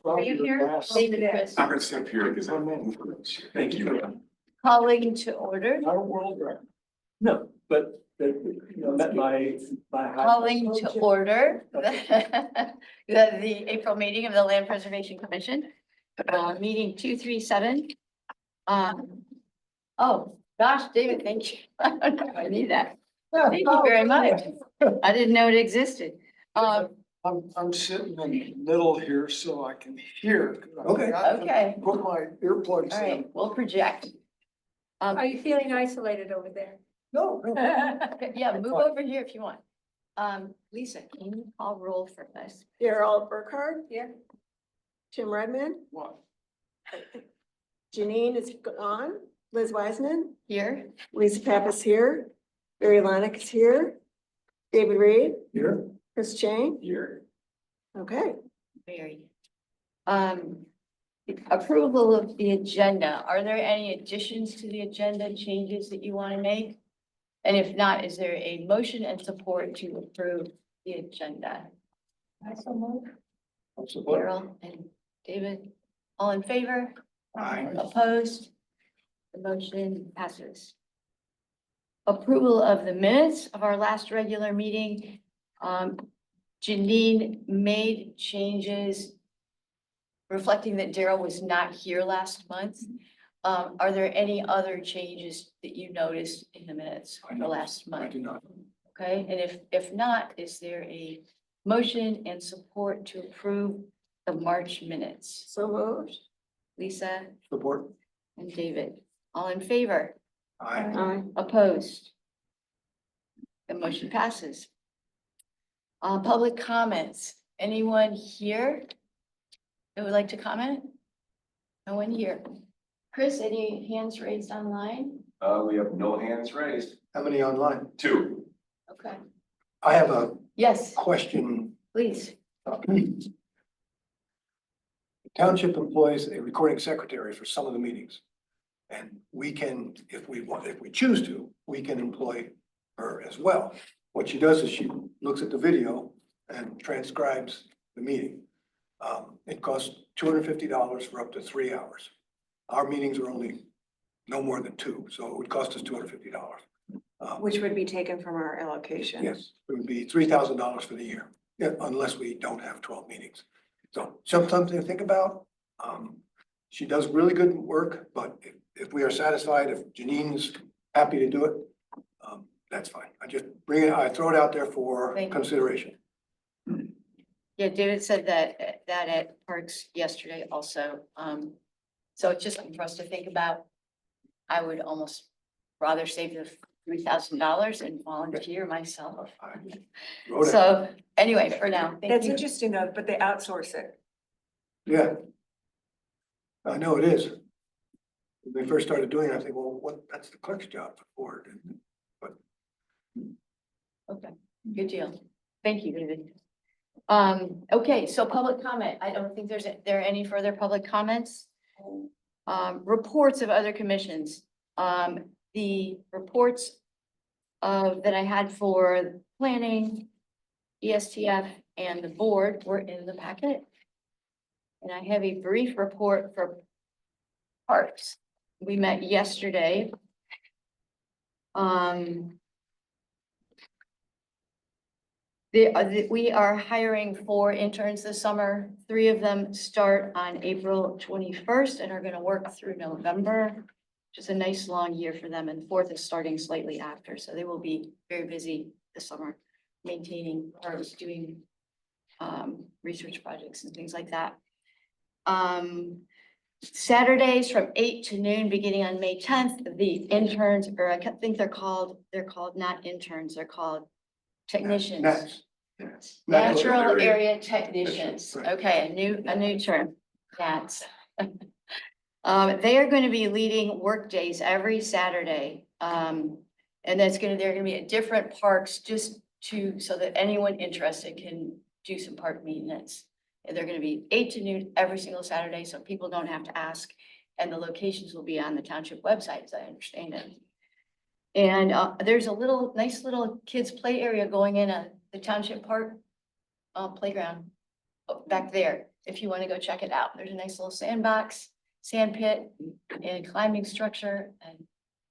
Are you here? David, Chris. I'm gonna step here because I'm. Thank you. Calling to order, Not a world record. No, but met my. calling to order the April meeting of the Land Preservation Commission, meeting 237. Oh, gosh, David, thank you. I need that. Thank you very much. I didn't know it existed. I'm sitting in the middle here so I can hear. Okay. Okay. Put my earplugs All in. right, we'll project. Are you feeling isolated over there? No, Yeah, move over here if you want. Lisa, can you call roll for us? Daryl Burkhardt? Here. Jim Redmond? what? Janine is gone. Liz Wiseman? Here, Lisa Pappas here. Barry Lonick is here. David Reed? Here? Chris Chang? Here. Okay. Mary. Approval of the agenda. Are there any additions to the agenda, changes that you want to make? And if not, is there a motion and support to approve the agenda? I so move. I'll support. Carol and David, all in favor? Aye. Opposed? The motion passes. Approval of the minutes of our last regular meeting. Janine made changes reflecting that Daryl was not here last month. Are there any other changes that you noticed in the minutes for last I month? do not. Okay, and if not, is there a motion and support to approve the March minutes? So moved. Lisa Support. and David, all in favor? Aye. Aye. Opposed? The motion passes. Public comments. Anyone here that would like to comment? No one here. Chris, any hands raised online? We have no hands raised. How many online? 2. Okay. I have a Yes, question. please. The Township employs a recording secretary for some of the meetings. And we can, if we want, if we choose to, we can employ her as well. What she does is she looks at the video and transcribes the meeting. It costs $250 for up to 3 hours. Our meetings are only no more than 2, so it would cost us $250. Which would be taken from our allocation. Yes, it would be $3,000 for the year, yeah, unless we don't have 12 meetings. So something to think about. She does really good work, but if we are satisfied, if Janine's happy to do it, that's fine. I just bring it, I throw it out there for Thank you. consideration. Yeah, David said that at Parks yesterday also. So it's just something for us to think about. I would almost rather save the $3,000 and volunteer myself. I wrote it. So anyway, for now, thank That's you. interesting though, but they outsource it. Yeah. I know it is. When they first started doing it, I think, well, that's the clerk's job for it. But Okay, good deal. Thank you, David. Okay, so public comment. I don't think there are any further public comments. Reports of other commissions. The reports that I had for planning, ESTF, and the board were in the packet. And I have a brief report for parks. We met yesterday. We are hiring 4 interns this summer. 3 of them start on April 21st and are going to work through November, which is a nice long year for them. And 4th is starting slightly after. So they will be very busy this summer, maintaining parks, doing research projects and things like that. Saturdays from 8 to noon, beginning on May 10th, the interns, or I think they're called not interns, they're called technicians. Nats. Natural area technicians. Right. Okay, a new term. Nats. They are going to be leading work days every Saturday. And they're going to be at different parks so that anyone interested can do some park maintenance. And they're going to be 8 to noon every single Saturday, so people don't have to ask. And the locations will be on the township website, as I understand it. And there's a nice little kids play area going in the township park playground back there. if you want to go check it out. There's a nice little sandbox, sand pit, and climbing structure, and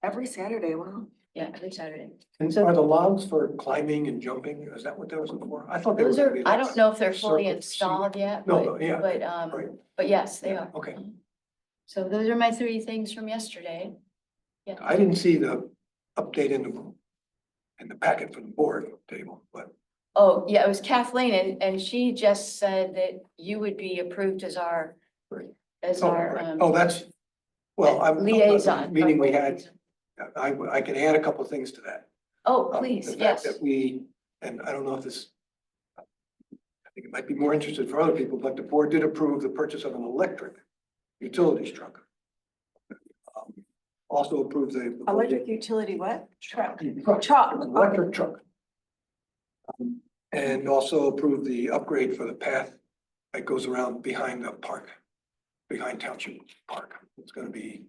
Every Saturday, wow. yeah, every Saturday. And So- are the logs for climbing and jumping, is that what those are for? I thought they were Those gonna are, be I like don't know if they're fully circle installed yet, No, but, yeah, but, right. but yes, they are. Okay. So those are my 3 things from yesterday. Yeah. I didn't see the update in the packet for the board table, but Oh, yeah, it was Kathleen, and she just said that you would be approved as our, as oh, our, right. Oh, that's, well, I'm. liaison. Meeting we had, I can add a couple of things to that. Oh, The please, fact yes. that we, and I don't know if this, I think it might be more interested for other people, but the board did approve the purchase of an electric utilities truck. Also approved the. Electric utility what? Truck. Truck. An electric truck. And also approved the upgrade for the path that goes around behind the park, behind Township Park. It's gonna be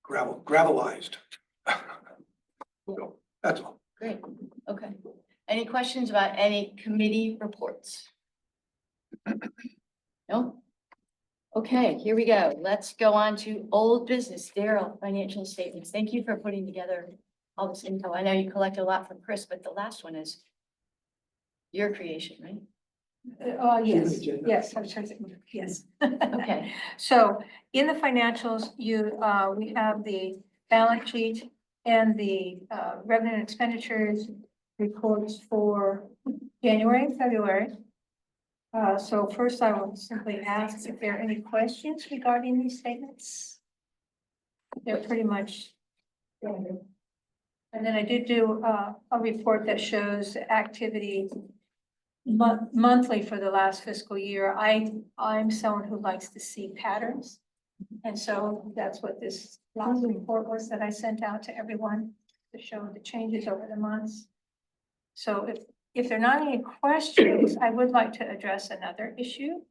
gravelized. So, that's all. Great, okay. Any questions about any committee reports? No? Okay, here we go. Let's go on to old business. Daryl, financial statements. Thank you for putting together all this info. I know you collected a lot from Chris, but the last one is your creation, right? Yes, agenda. yes, I was trying to say, yes. Okay, So in the financials, we have the balance sheet and the revenue and expenditures reports for January and February. So first I will simply ask if there are any questions regarding these statements. They're pretty much standard. And then I did do a report that shows activity monthly for the last fiscal year. I'm someone who likes to see patterns. And so that's what this last report was that I sent out to everyone to show the changes over the months. So if there are not any questions, I would like to address another issue.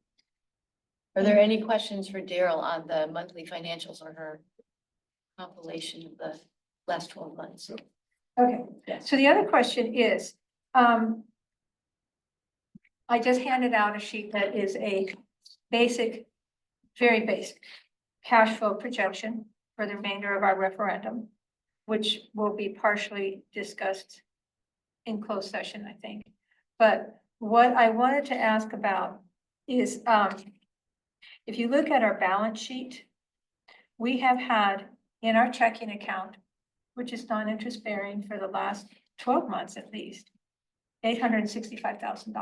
are there any questions for Daryl on the monthly financials or her compilation of the last 12 months? Okay, Yes. so the other question is, I just handed out a sheet that is a basic, very basic cash flow projection for the remainder of our referendum, which will be partially discussed in closed session, I think. But what I wanted to ask about is, if you look at our balance sheet, we have had in our checking account, which is non-interest bearing for the last 12 months at least, $865,000.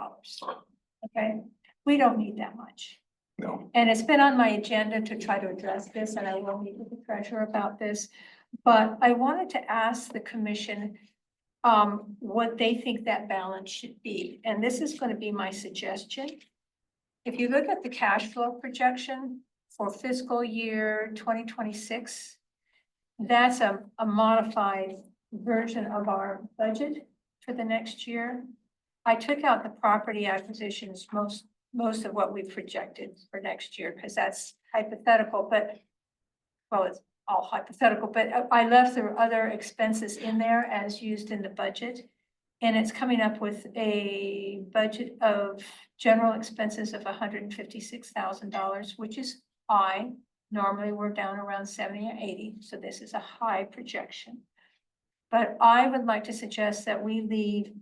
Okay, we don't need that much. No, And it's been on my agenda to try to address this, and I will meet with the treasurer about this. But I wanted to ask the commission what they think that balance should be. And this is going to be my suggestion. If you look at the cash flow projection for fiscal year 2026, that's a modified version of our budget for the next year. I took out the property acquisitions, most of what we projected for next year, because that's hypothetical, but, well, it's all hypothetical, but I left the other expenses in there as used in the budget. And it's coming up with a budget of general expenses of $156,000, which is high. Normally, we're down around 70 or 80, so this is a high projection. But I would like to suggest that we leave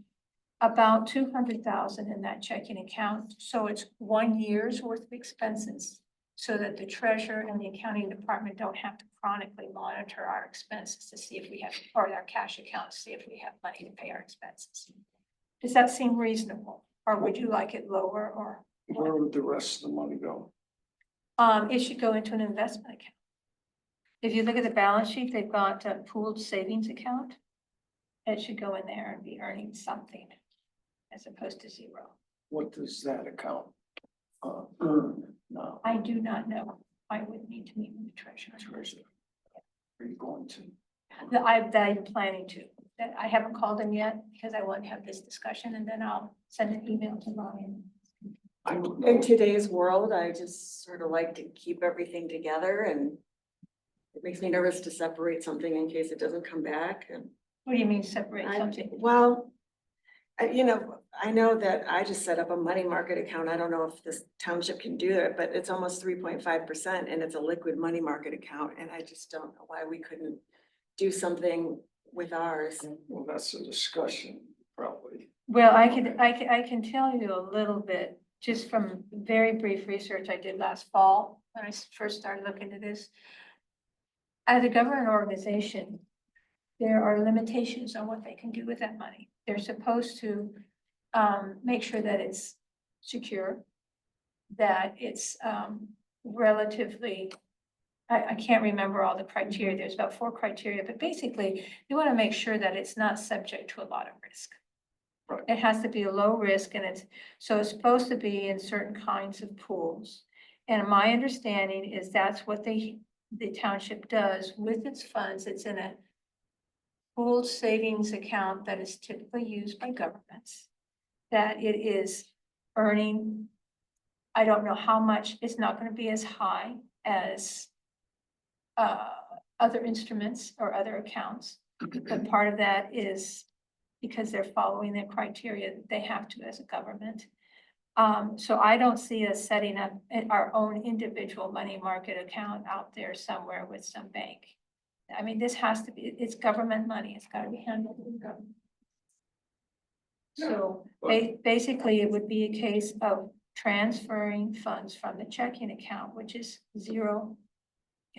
about 200,000 in that checking account, so it's 1 year's worth of expenses, so that the treasurer and the accounting department don't have to chronically monitor our expenses to see if we have, or our cash account, to see if we have money to pay our expenses. Does that seem reasonable, or would you like it lower, or? Where would the rest of the money go? It should go into an investment account. If you look at the balance sheet, they've got a pooled savings account. It should go in there and be earning something as opposed to zero. What does that account earn now? I do not know. I would need to meet with the treasurer. Are you going to? I'm planning to. That I haven't called him yet because I want to have this discussion, and then I'll send an email to Ryan. I don't know. In today's world, I just sort of like to keep everything together, and it makes me nervous to separate something in case it doesn't come back. And What do you mean separate I, something? well, you know, I know that I just set up a money market account. I don't know if this township can do it, but it's almost 3.5% and it's a liquid money market account. And I just don't know why we couldn't do something with ours. Well, that's a discussion, probably. Well, I can tell you a little bit, just from very brief research I did last fall, when I first started looking into this. As a government organization, there are limitations on what they can do with that money. They're supposed to make sure that it's secure, that it's relatively, I can't remember all the criteria, there's about 4 criteria, but basically, you want to make sure that it's not subject to a lot of risk. Right. It has to be a low risk, and so it's supposed to be in certain kinds of pools. And my understanding is that's what the township does with its funds. It's in a pooled savings account that is typically used by governments. That it is earning, I don't know how much, it's not going to be as high as other instruments or other accounts. But part of that is because they're following the criteria that they have to as a government. So I don't see us setting up our own individual money market account out there somewhere with some bank. I mean, this has to be, it's government money. It's got to be handled in government. So basically, it would be a case of transferring funds from the checking account, which is 0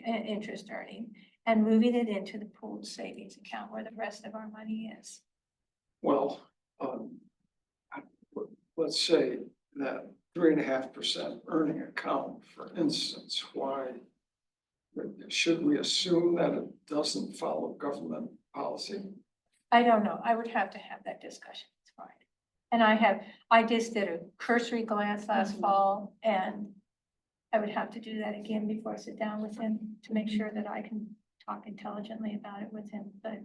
interest earning, and moving it into the pooled savings account where the rest of our money is. Well, let's say that 3.5% earning account, for instance, why? Should we assume that it doesn't follow government policy? I don't know. I would have to have that discussion. It's fine. And I just did a cursory glance last fall, and I would have to do that again before I sit down with him to make sure that I can talk intelligently about it with him, but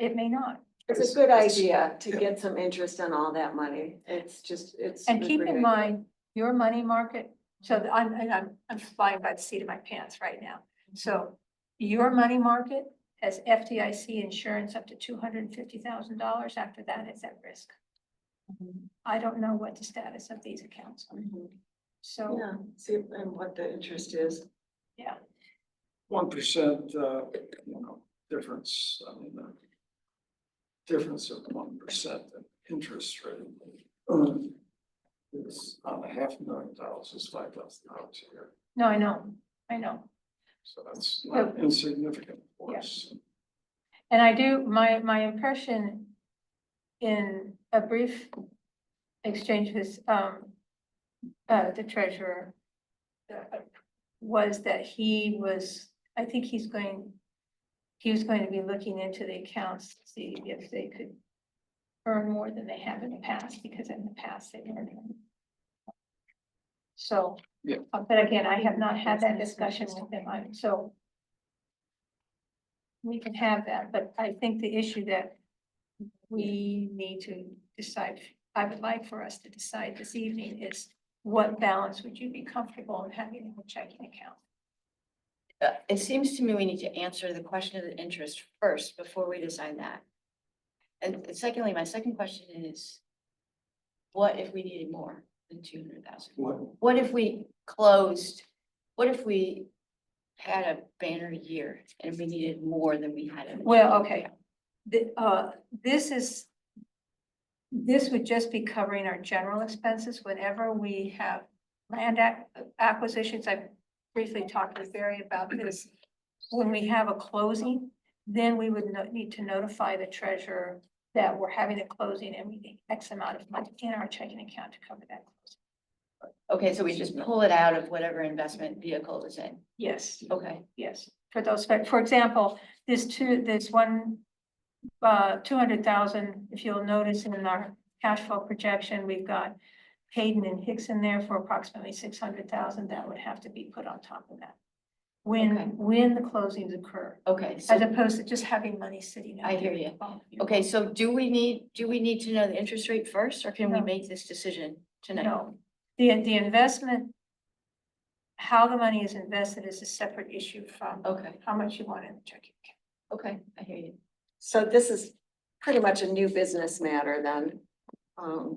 it may not. It's a good idea to get some interest on all that money. It's just, it's. And a keep great in idea. mind, your money market, so I'm flying by the seat of my pants right now. So your money market has FDIC insurance up to $250,000. After that, it's at risk. I don't know what the status of these accounts are. Mhm. So, Yeah, see and what the interest is. yeah, 1%, difference, I mean, the difference of 1% in interest rate is on $500,000 is $5,000 a year. no, I know. So that's not insignificant for us. And I do, my impression in a brief exchange with the treasurer was that I think he was going to be looking into the accounts to see if they could earn more than they have in the past, because in the past they've earned more. So, Yeah. But again, I have not had that discussion with him, so we can have that, but I think the issue that we need to decide, I would like for us to decide this evening is what balance would you be comfortable in having in a checking account? It seems to me we need to answer the question of the interest first before we decide that. And secondly, my second question is, what if we needed more than 200,000? What if we had a banner year and we needed more than we had? Well, okay. This would just be covering our general expenses whenever we have land acquisitions. I briefly talked with Barry about this. When we have a closing, then we would need to notify the treasurer that we're having a closing and we need X amount of money in our checking account to cover that closing. Okay, so we just pull it out of whatever investment vehicle is in. Yes, Okay, yes. For those, for example, this 200,000, if you'll notice in our cash flow projection, we've got Hayden and Hicks in there for approximately 600,000. That would have to be put on top of that. Okay. When the closings occur, okay, as so, opposed to just having money sitting out. I hear there. you. Okay, so do we need to know the interest rate first, or can we No. make this decision tonight? No, the investment, how the money is invested is a separate issue from Okay, how much you want in the checking account. okay, I hear you. So this is pretty much a new business matter then. Do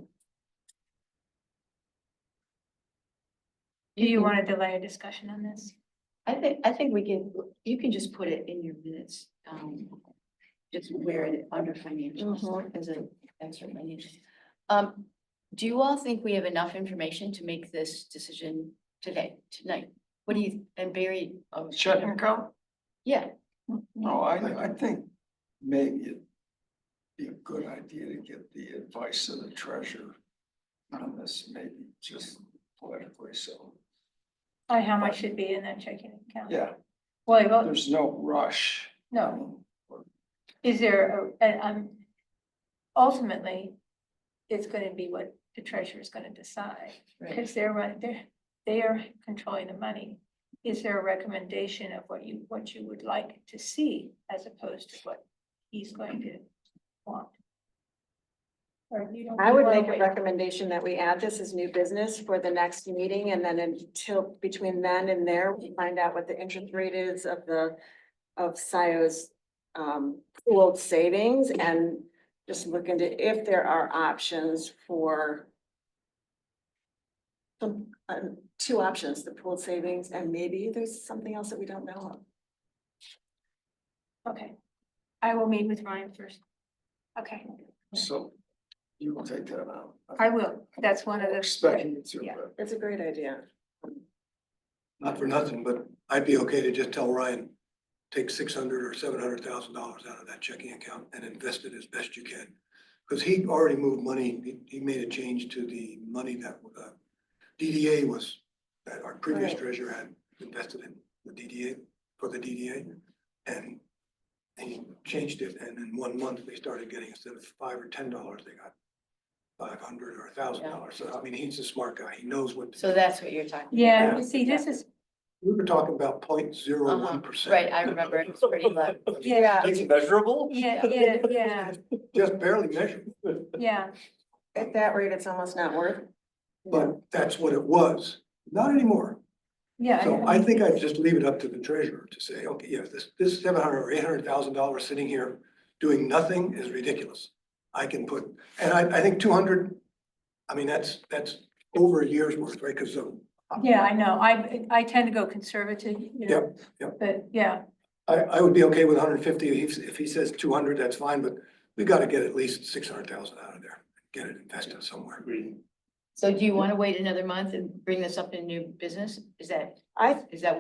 you want to delay a discussion on this? I think we can, you can just put it in your minutes, just where it under financials as an extra financial. Do you all think we have enough information to make this decision tonight? What do you, and Barry? Oh, Checking account? Yeah, No, I think maybe it'd be a good idea to get the advice of the treasurer on this, maybe just politically, so, On how much should be in that checking account? yeah, Well, there's no rush. no, is there, ultimately, it's gonna be what the treasurer is gonna decide, right. because they are controlling the money. Is there a recommendation of what you would like to see as opposed to what he's going to want? Or you don't. I would wanna make a wait? recommendation that we add this as new business for the next meeting, and then until, between then and there, we find out what the interest rate is of Scio's pooled savings, and just look into if there are options for some, two options, the pooled savings, and maybe there's something else that we don't know of. Okay, I will meet with Ryan first. Okay, So you will take that out. I will. That's one of the. Expecting you to, Yeah. but It's a great idea. Not for nothing, but I'd be okay to just tell Ryan, take $600,000 or $700,000 out of that checking account and invest it as best you can. Because he already moved money, he made a change to the money that DDA was, that our previous Right. treasurer had invested in the DDA, for the DDA. And he changed it, and in 1 month, they started getting, instead of $5 or $10, they got $500 or $1,000. So, I mean, he's a smart guy, he knows what to So do. that's what you're talking. Yeah, about. you see, this is, We were talking about Uh-huh. 0.01%. Right, I remember it was pretty low. yeah, It's measurable? yeah, Just barely measured, yeah. At that rate, it's almost not worth. but that's what it was, not anymore. Yeah. So I think I'd just leave it up to the treasurer to say, okay, yes, this $700,000 or $800,000 sitting here doing nothing is ridiculous. I can put, and I think 200, I mean, that's over a year's worth, right? Because Yeah, I know. I tend to go conservative, you know. Yep, yep. But yeah, I would be okay with 150. If he says 200, that's fine, but we got to get at least 600,000 out of there, get it invested somewhere. So do you want to wait another month and bring this up in new business? Is that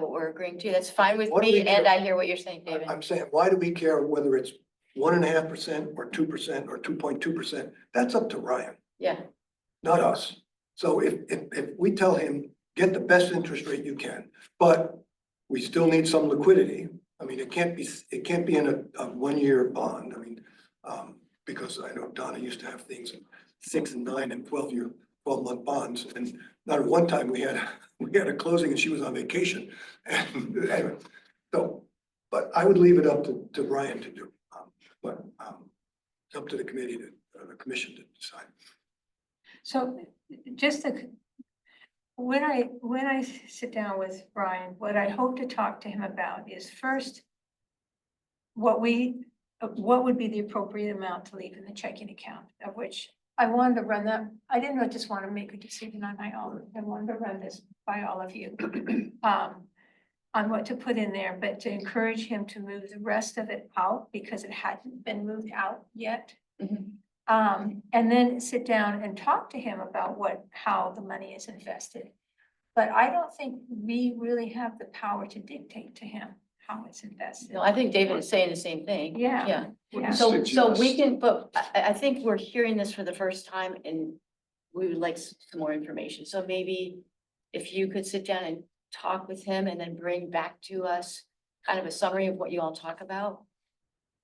what we're agreeing to? That's fine with What do we me, and care? I hear what you're saying, David. I'm saying, why do we care whether it's 1.5% or 2% or 2.2%? That's up to Ryan, Yeah, not us. So if we tell him, get the best interest rate you can, but we still need some liquidity. I mean, it can't be in a 1-year bond. I mean, because I know Donna used to have things in 6 and 9 and 12-month bonds. And not at one time we had a closing and she was on vacation. And anyway, so, but I would leave it up to Brian to do. But it's up to the committee the commission to decide. so just to, when I sit down with Brian, what I hope to talk to him about is first, what would be the appropriate amount to leave in the checking account, of which I wanted to run that. I didn't just want to make a decision on my own. I wanted to run this by all of you. On what to put in there, but to encourage him to move the rest of it out because it hadn't been moved out yet. Mhm. And then sit down and talk to him about how the money is invested. But I don't think we really have the power to dictate to him how it's invested. no, I think David is saying the same thing. Yeah. Yeah, Yeah. so we Suggest- can, but I think we're hearing this for the first time and we would like some more information. So maybe if you could sit down and talk with him and then bring back to us kind of a summary of what you all talk about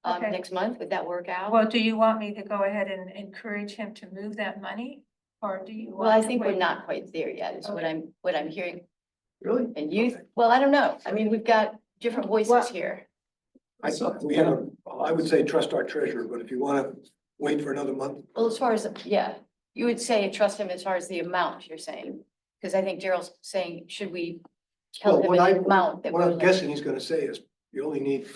Okay. next month, would that work out? Well, do you want me to go ahead and encourage him to move that money? Or do you? Well, I want to think we're wait? not quite there yet, is what I'm hearing. Really? And you, well, I don't know. I mean, we've got different voices Well- here. I thought I would say trust our treasurer, but if you want to wait for another month, Well, as far as, yeah, you would say trust him as far as the amount you're saying. Because I think Gerald's saying, should we tell well, him what an amount that what we're I'm guessing he's going to say is you only need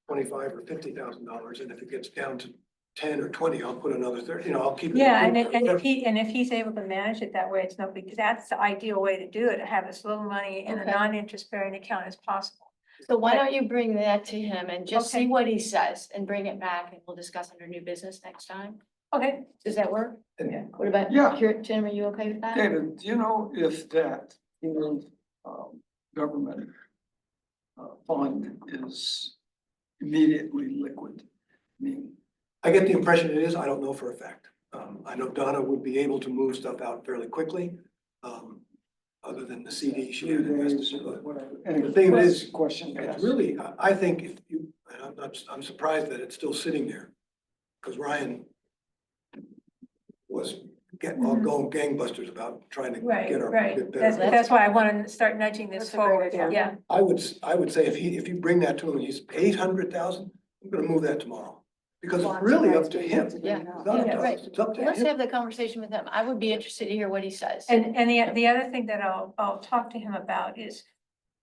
$25,000 or $50,000, and if it gets down to 10 or 20, I'll put another 30, I'll keep it. Yeah, and if he's able to manage it that way, it's no big, that's the ideal way to do it, to have as little money in a Okay. non-interest bearing account as possible. So why don't you bring that to him and just see Okay. what he says and bring it back and we'll discuss under new business next time? Okay, Does that work? Yeah. What about, Yeah. Tim, are you okay with that? David, do you know if that, government fund is immediately liquid? I mean, I get the impression it is, I don't know for a fact. I know Donna would be able to move stuff out fairly quickly, other than the CD she had invested. But whatever. The thing is, Question. it's really, I think if you, and I'm surprised that it's still sitting there. Because Ryan was going gangbusters about trying to right, get our right. bit That's, better. that's why I wanted to start nudging this That's a great forward, idea. yeah. I would say if you bring that to him, he's 800,000, I'm gonna move that tomorrow. Because it's really up to him. It's Yeah. not up Yeah, to right. us, it's up to Let's him. have the conversation with him. I would be interested to hear what he says. And the other thing that I'll talk to him about is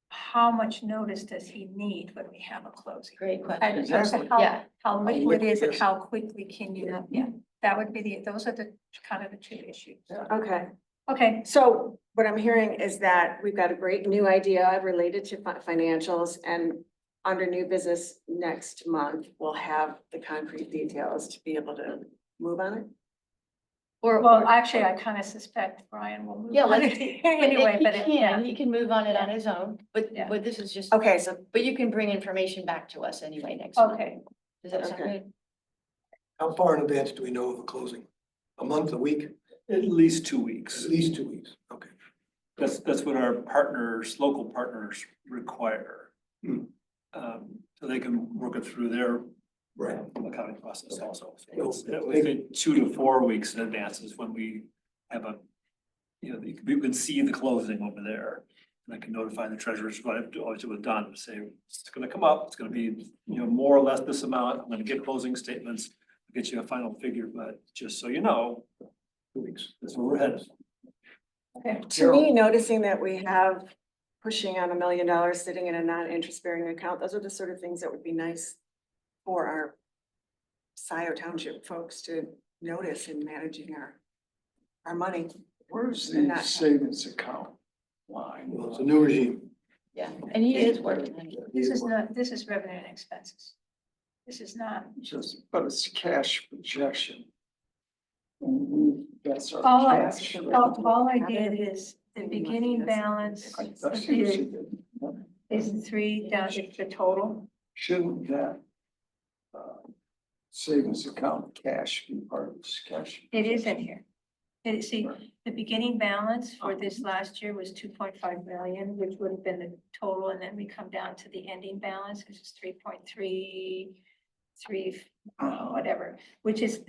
how much notice does he need when we have a closing? Great And question. Exactly. Yeah. how liquid liquid is it, is it? how quickly can you, yeah, that would be those are the kind of the two issues. Okay, Okay, so what I'm hearing is that we've got a great new idea related to financials, and under new business next month, we'll have the concrete details to be able to move on it. Or, well, actually, I kind of suspect Brian will move yeah, on let's, it but anyway, if he but can, he can move on it on his own, Yeah. but this is just, Okay, so but you can bring information back to us anyway next month. okay. Does that sound Okay. good? How far in advance do we know of a closing? A month, a week? At least 2 At weeks. least 2 weeks, okay. That's what our partners, local partners require. Hmm. So they can work it through their Right. accounting process also. So So it's they- within 2 to 4 weeks in advance is when we have a, we can see the closing over there. And I can notify the treasurers, what I've always do with Don, to say, it's gonna come up, it's gonna be, more or less this amount, I'm gonna get closing statements, get you a final figure, but just so you know, 2 weeks. that's where we're headed. Okay, to me, noticing that we have pushing on $1 million sitting in a non-interest bearing account, those are the sort of things that would be nice for our Scio Township folks to notice in managing our money. Where's And the not- savings account line? Well, it's a new regime. Yeah, and he is working on it. this is revenue and expenses. This is not, Just, but it's cash projection. That's our all I, cash. all I did is the beginning balance I see what you is did. three down to the total. Shouldn't that savings account cash be part of this cash? It is in here. And see, the beginning balance for this last year was 2.5 million, which would have been the total, and then we come down to the ending balance, which is 3.33, whatever, which is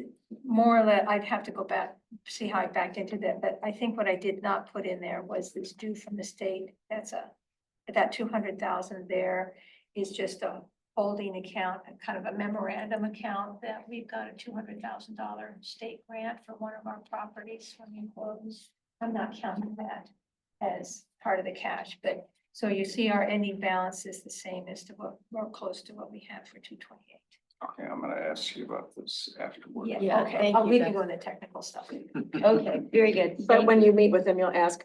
more or less, I'd have to go back, see how I backed into that, but I think what I did not put in there was this due from the state. That 200,000 there is just a holding account, a kind of a memorandum account that we've got a $200,000 state grant for one of our properties when we close. I'm not counting that as part of the cash, but so you see our ending balance is the same as to what, or close to what we have for 228. Okay, I'm gonna ask you about this afterwards. Yeah, Okay, thank I'll you, leave Beth. you on the technical stuff. Okay, very good. But when you meet with them, you'll ask,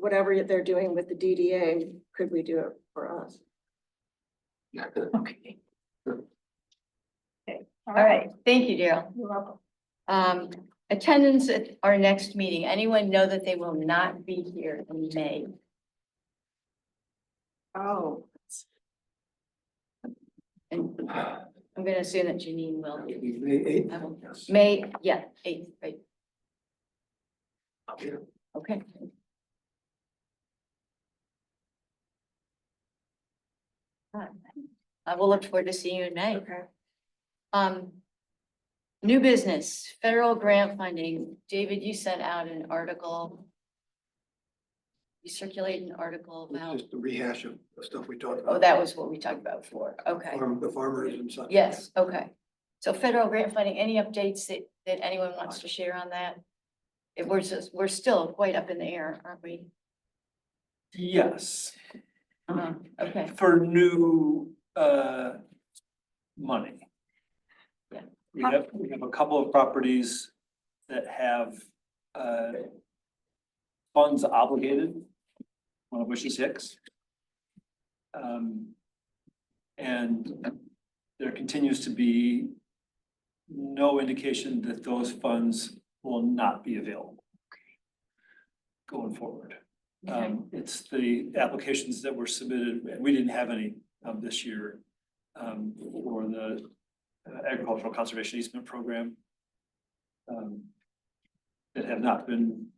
whatever they're doing with the DDA, could we do it for us? Okay. Okay, All right, thank you, Daryl. You're welcome. Attendance at our next meeting. Anyone know that they will not be here in May? Oh. And I'm gonna assume that Janine will be. May 8th? I will- Yes. May, yeah, 8th, right, I'll be here. okay. I will look forward to seeing you in May. Okay. New business, federal grant funding. David, you sent out an article. You circulated an article It's about, just a rehash of the stuff we talked oh, about. that was what we talked about before. Okay. The farmers and such. Yes, okay. So federal grant funding, any updates that anyone wants to share on that? We're still quite up in the air, aren't we? Yes, Okay, for new money. Yeah. we have a couple of properties that have, funds obligated, one of which is Hicks. And there continues to be no indication that those funds will not be available going forward. It's the applications that were submitted, and we didn't have any this year, for the agricultural conservation easement program, that have not been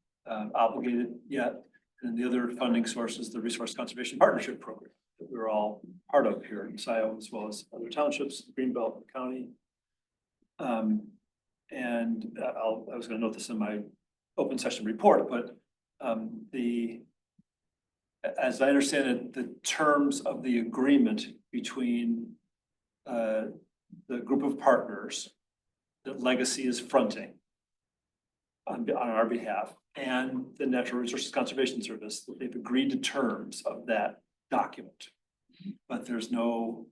obligated yet. And the other funding source is the Resource Conservation Partnership Program that we're all part of here in Scio, as well as other townships, Greenbelt County. And I was gonna note this in my open session report, but as I understand it, the terms of the agreement between the group of partners that Legacy is fronting on our behalf and the Natural Resources Conservation Service, they've agreed to terms of that document. But there's no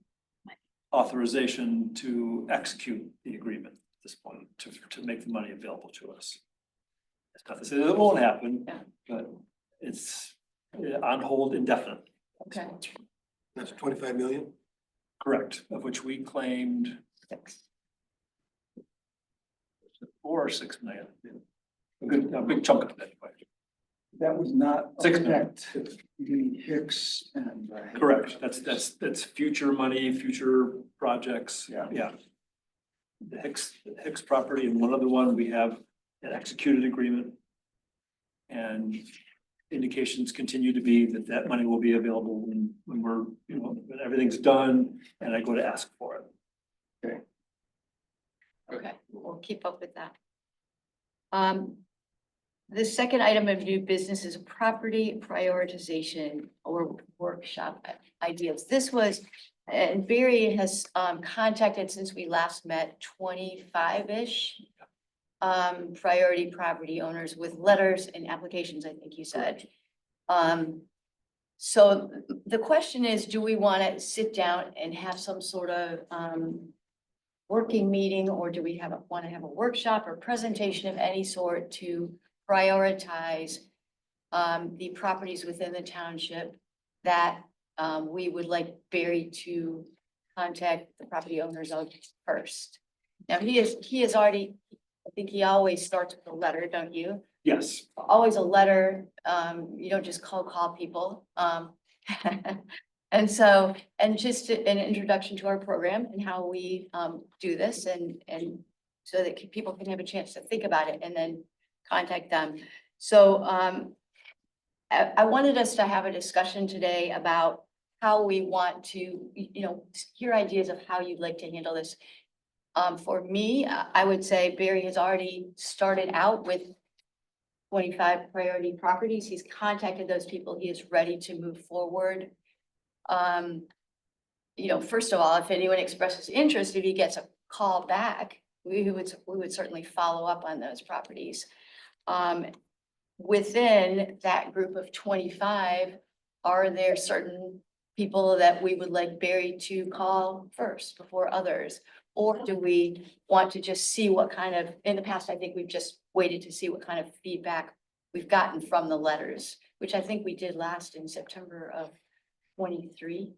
authorization to execute the agreement at this point, to make the money available to us. It's not to say that it won't happen, Yeah. but it's on hold indefinitely. Okay. That's 25 million. Correct, of which we claimed 4 or 6 million. A big chunk of it anyway. That was not. 6 million. The Hicks and. Correct, that's future money, future projects. Yeah. Yeah. The Hicks property and one other one, we have an executed agreement. And indications continue to be that that money will be available when we're, when everything's done and I go to ask for it. Okay, we'll keep up with that. The second item of new business is property prioritization or workshop ideas. This was, and Barry has contacted since we last met 25-ish priority property owners with letters and applications, I think you said. So the question is, do we want to sit down and have some sort of working meeting, or do we want to have a workshop or presentation of any sort to prioritize the properties within the township that we would like Barry to contact the property owners of first? Now, he is already, I think he always starts with a letter, don't you? Yes, Always a letter, you don't just call people. And so, and just an introduction to our program and how we do this and so that people can have a chance to think about it and then contact them. So I wanted us to have a discussion today about how we want to, hear ideas of how you'd like to handle this. For me, I would say Barry has already started out with 25 priority properties. He's contacted those people. He is ready to move forward. First of all, if anyone expresses interest, if he gets a call back, we would certainly follow up on those properties. Within that group of 25, are there certain people that we would like Barry to call first before others? Or do we want to just see what kind of, in the past, I think we've just waited to see what kind of feedback we've gotten from the letters, which I think we did last in September of 23,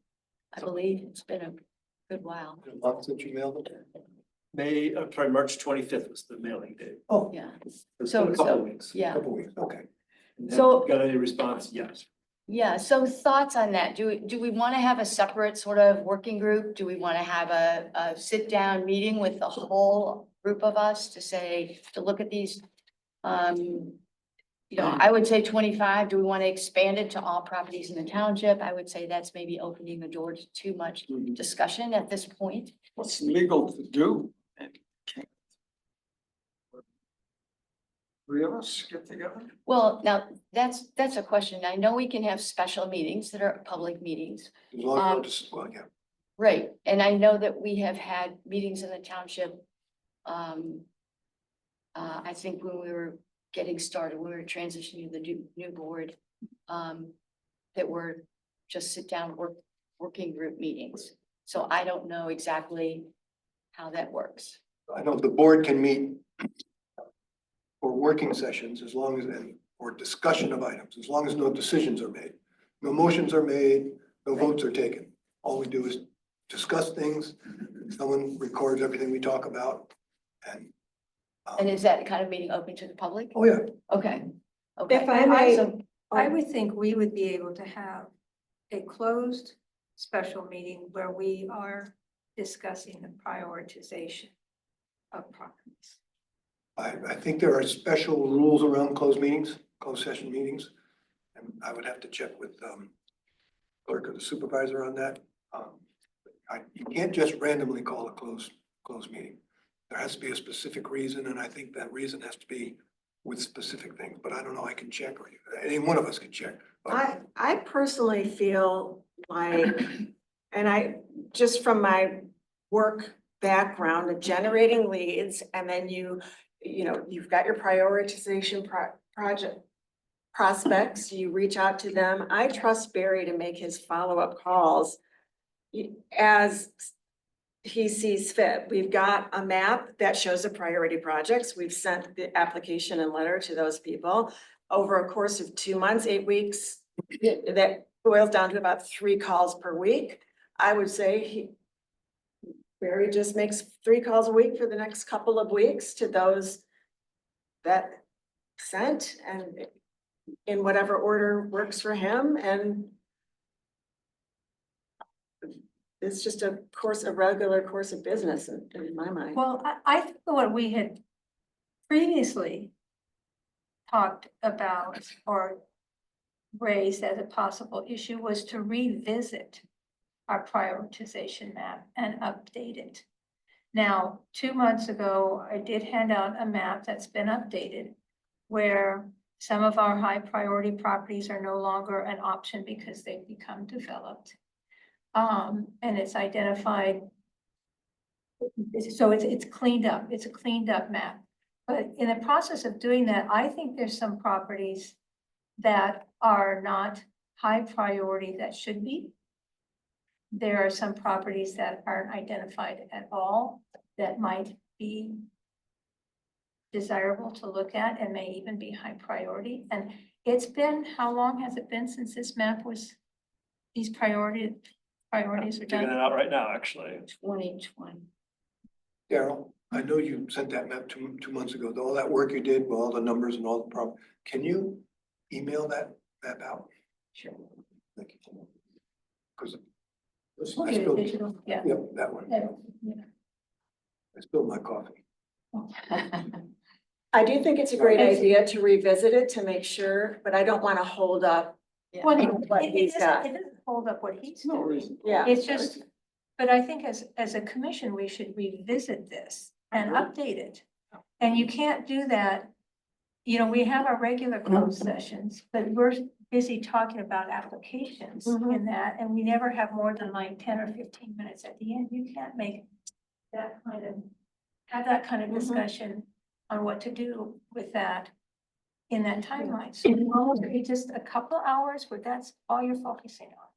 I believe. It's been a good while. A month since you mailed them. March 25th was the mailing date. Oh, Yeah, It's been So- a couple so- of weeks. yeah. couple weeks, okay. So- Got any response? Yes. Yeah, so thoughts on that? Do we want to have a separate sort of working group? Do we want to have a sit-down meeting with the whole group of us to look at these? I would say 25. Do we want to expand it to all properties in the township? I would say that's maybe opening the door to too much discussion at this point. What's legal to do? Three of us get together? Well, now, that's a question. I know we can have special meetings that are public meetings. As long as you don't just, well, yeah. Right, and I know that we have had meetings in the township. I think when we were getting started, when we were transitioning to the new board, that were just sit down working group meetings. So I don't know exactly how that works. I know the board can meet for working sessions as long as, or discussion of items, as long as no decisions are made. No motions are made, no votes are taken. All we do is discuss things. Someone records everything we talk about and. And is that kind of meeting open to the public? Oh, yeah. Okay. Okay. If I may, So, I would think we would be able to have a closed special meeting where we are discussing the prioritization of properties. I think there are special rules around closed meetings, closed session meetings. And I would have to check with, clerk or the supervisor on that. You can't just randomly call a closed meeting. There has to be a specific reason, and I think that reason has to be with specific things, but I don't know, I can check, or any one of us can check. But I personally feel like, and I, just from my work background of generating leads, and then you've got your prioritization project prospects, you reach out to them. I trust Barry to make his follow-up calls as he sees fit. We've got a map that shows the priority projects. We've sent the application and letter to those people over a course of 2 months, 8 weeks. That boils down to about 3 calls per week. I would say Barry just makes 3 calls a week for the next couple of weeks to those that sent, and in whatever order works for him, and it's just a regular course of business in my mind. Well, I think what we had previously talked about or raised as a possible issue was to revisit our prioritization map and update it. Now, 2 months ago, I did hand out a map that's been updated where some of our high priority properties are no longer an option because they've become developed. And it's identified. So it's cleaned up. It's a cleaned up map. But in the process of doing that, I think there's some properties that are not high priority that should be. There are some properties that aren't identified at all that might be desirable to look at and may even be high priority. And it's been, how long has it been since this map was, these priorities were Figuring it done? out right now, actually. 2020. Daryl, I know you sent that map two months ago, all that work you did with all the numbers and all the problems. Can you email that map out? Sure. Thank you. Because, We'll get it digital, yeah. yep, that one. Yeah. I spilled my coffee. I do think it's a great It's- idea to revisit it to make sure, but I don't want to hold up. Well, What it he's got. doesn't hold up what he's No doing. reason. Yeah. It's just, but I think as a commission, we should revisit this and update it. And you can't do that. You know, we have our regular closed sessions, but we're busy talking about applications Mhm. in that, and we never have more than like 10 or 15 minutes at the end. You can't make that kind of, have that kind of Mhm. discussion on what to do with that in that timeline. So it will almost be just a couple hours where that's all you're focusing on,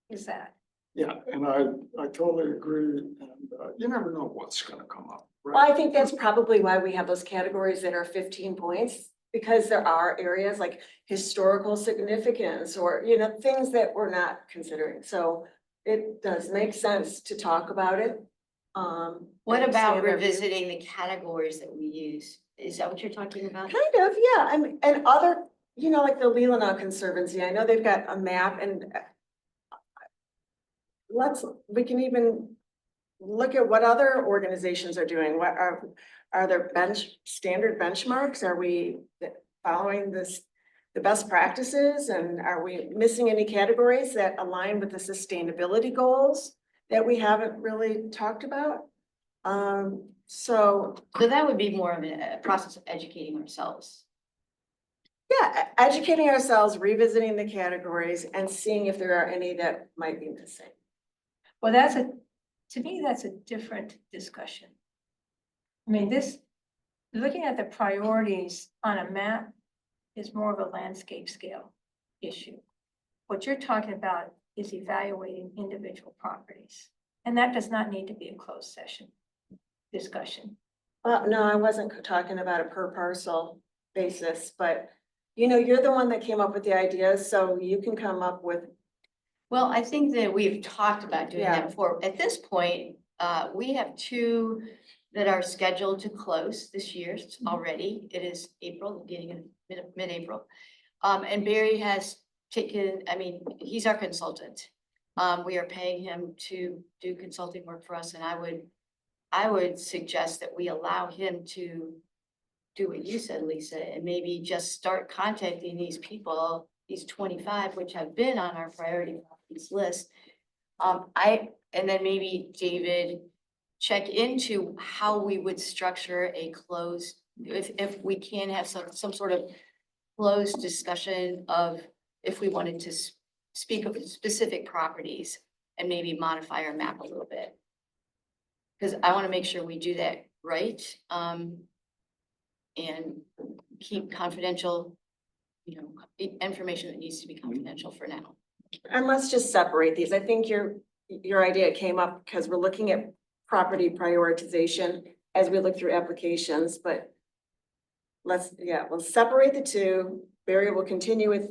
is that. Yeah, and I totally agree, and you never know what's gonna come up, Well, right? I think that's probably why we have those categories that are 15 points, because there are areas like historical significance or, things that we're not considering. So it does make sense to talk about it. What and about say their view. revisiting the categories that we use? Is that what you're talking about? Kind of, yeah, and other, like the Leelanau Conservancy, I know they've got a map, and we can even look at what other organizations are doing. What are there standard benchmarks? Are we following the best practices? And are we missing any categories that align with the sustainability goals that we haven't really talked about? So So that would be more of a process of educating ourselves. yeah, educating ourselves, revisiting the categories and seeing if there are any that might be missing. Well, to me, that's a different discussion. I mean, looking at the priorities on a map is more of a landscape scale issue. What you're talking about is evaluating individual properties, and that does not need to be a closed session. discussion. No, I wasn't talking about a per parcel basis, but you know, you're the one that came up with the ideas, so you can come up with, Well, I think that we've talked about doing Yeah. that before. At this point, we have two that are scheduled to close this year already. It is April, beginning of mid-April. And Barry has taken, I mean, he's our consultant. We are paying him to do consulting work for us, and I would suggest that we allow him to do what you said, Lisa, and maybe just start contacting these people, these 25, which have been on our priority properties list. And then maybe David, check into how we would structure a closed, if we can have some sort of closed discussion of if we wanted to speak of specific properties and maybe modify our map a little bit. Because I want to make sure we do that right, and keep confidential, information that needs to be confidential for now. and let's just separate these. I think your idea came up because we're looking at property prioritization as we look through applications, but we'll separate the two. Barry will continue with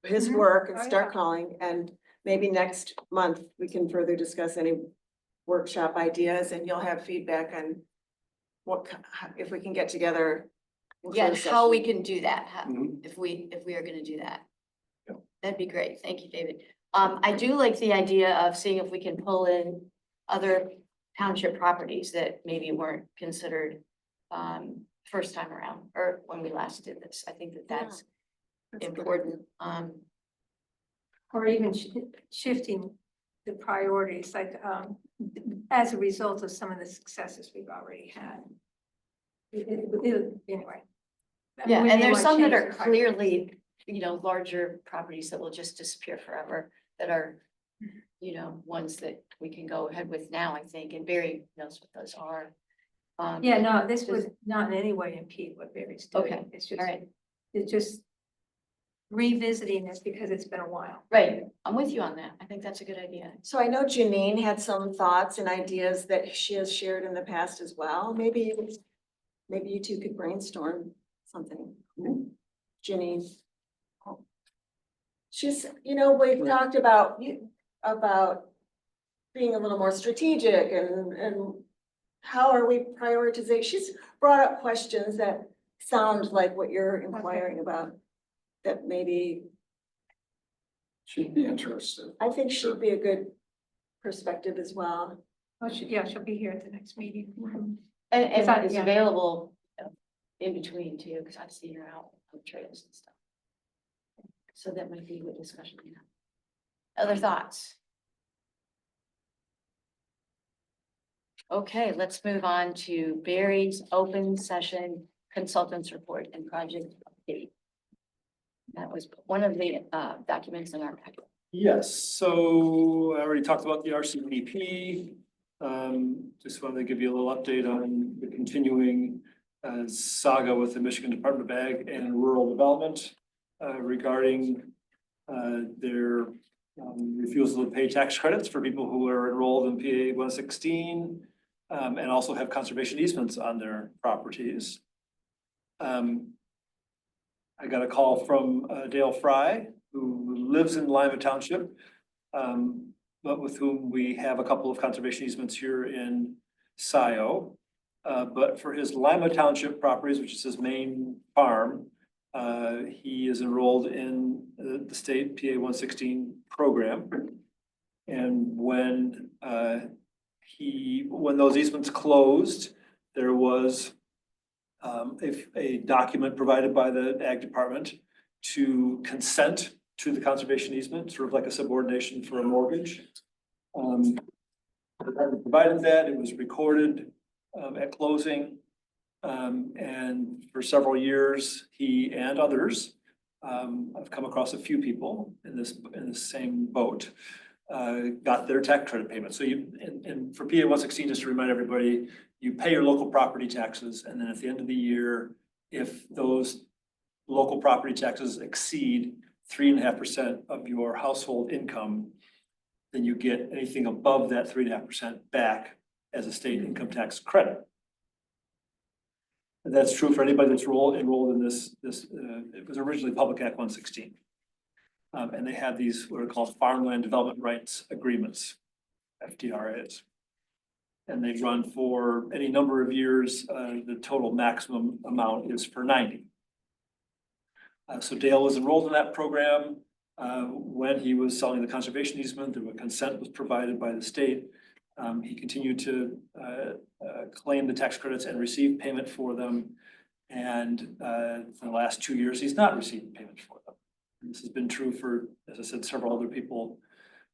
his Mhm. work and Oh, start yeah. calling, and maybe next month we can further discuss any workshop ideas, and you'll have feedback on if we can get together. in Yeah, and closed how we session. can do that, Mhm. if we are gonna do that. Yeah. That'd be great. Thank you, David. I do like the idea of seeing if we can pull in other township properties that maybe weren't considered first time around, or when we last did this. I think that's That's a good important. Or even shifting the priorities, like, as a result of some of the successes we've already had. Anyway. I mean, Yeah, we and may there's wanna some that change are the priorities. clearly, larger properties that will just disappear forever, that are, ones that we can go ahead with now, I think, and Barry knows what those are. Yeah, no, this would not in any way impede what Barry's doing. Okay, It's all just, right, it's just revisiting this because it's been a while. right, I'm with you on that. I think that's a good idea. So I know Janine had some thoughts and ideas that she has shared in the past as well. Maybe you two could brainstorm something. Janine. She's, we've talked about being a little more strategic and how are we prioritizing? She's brought up questions that sound like what you're inquiring about. That maybe, She'd be interested. I think should be a good perspective as well. Oh, she'll be here at the next meeting. And Is that- it's yeah. available in between too, because I've seen her out on trails and stuff. So that might be a good discussion. Other thoughts? Okay, let's move on to Barry's open session consultants report and project update. That was one of the documents in our packet. Yes, so I already talked about the RCVP. Just wanted to give you a little update on the continuing saga with the Michigan Department of Ag and Rural Development regarding their refusal to pay tax credits for people who are enrolled in PA 116 and also have conservation easements on their properties. I got a call from Dale Fry, who lives in Lima Township, but with whom we have a couple of conservation easements here in Scio. But for his Lima Township properties, which is his main farm, he is enrolled in the state PA 116 program. And when those easements closed, there was a document provided by the Ag Department to consent to the conservation easement, sort of like a subordination for a mortgage. Provided that, it was recorded at closing. And for several years, he and others, I've come across a few people in this same boat, got their tax credit payment. So and for PA 116, just to remind everybody, you pay your local property taxes, and then at the end of the year, if those local property taxes exceed 3.5% of your household income, then you get anything above that 3.5% back as a state income tax credit. And that's true for anybody that's enrolled in this, it was originally Public Act 116. And they have these, what are called farmland development rights agreements, FDRAs. And they run for any number of years. The total maximum amount is for 90. So Dale was enrolled in that program. When he was selling the conservation easement, the consent was provided by the state. He continued to claim the tax credits and receive payment for them. And for the last 2 years, he's not received payment for them. And this has been true for, as I said, several other people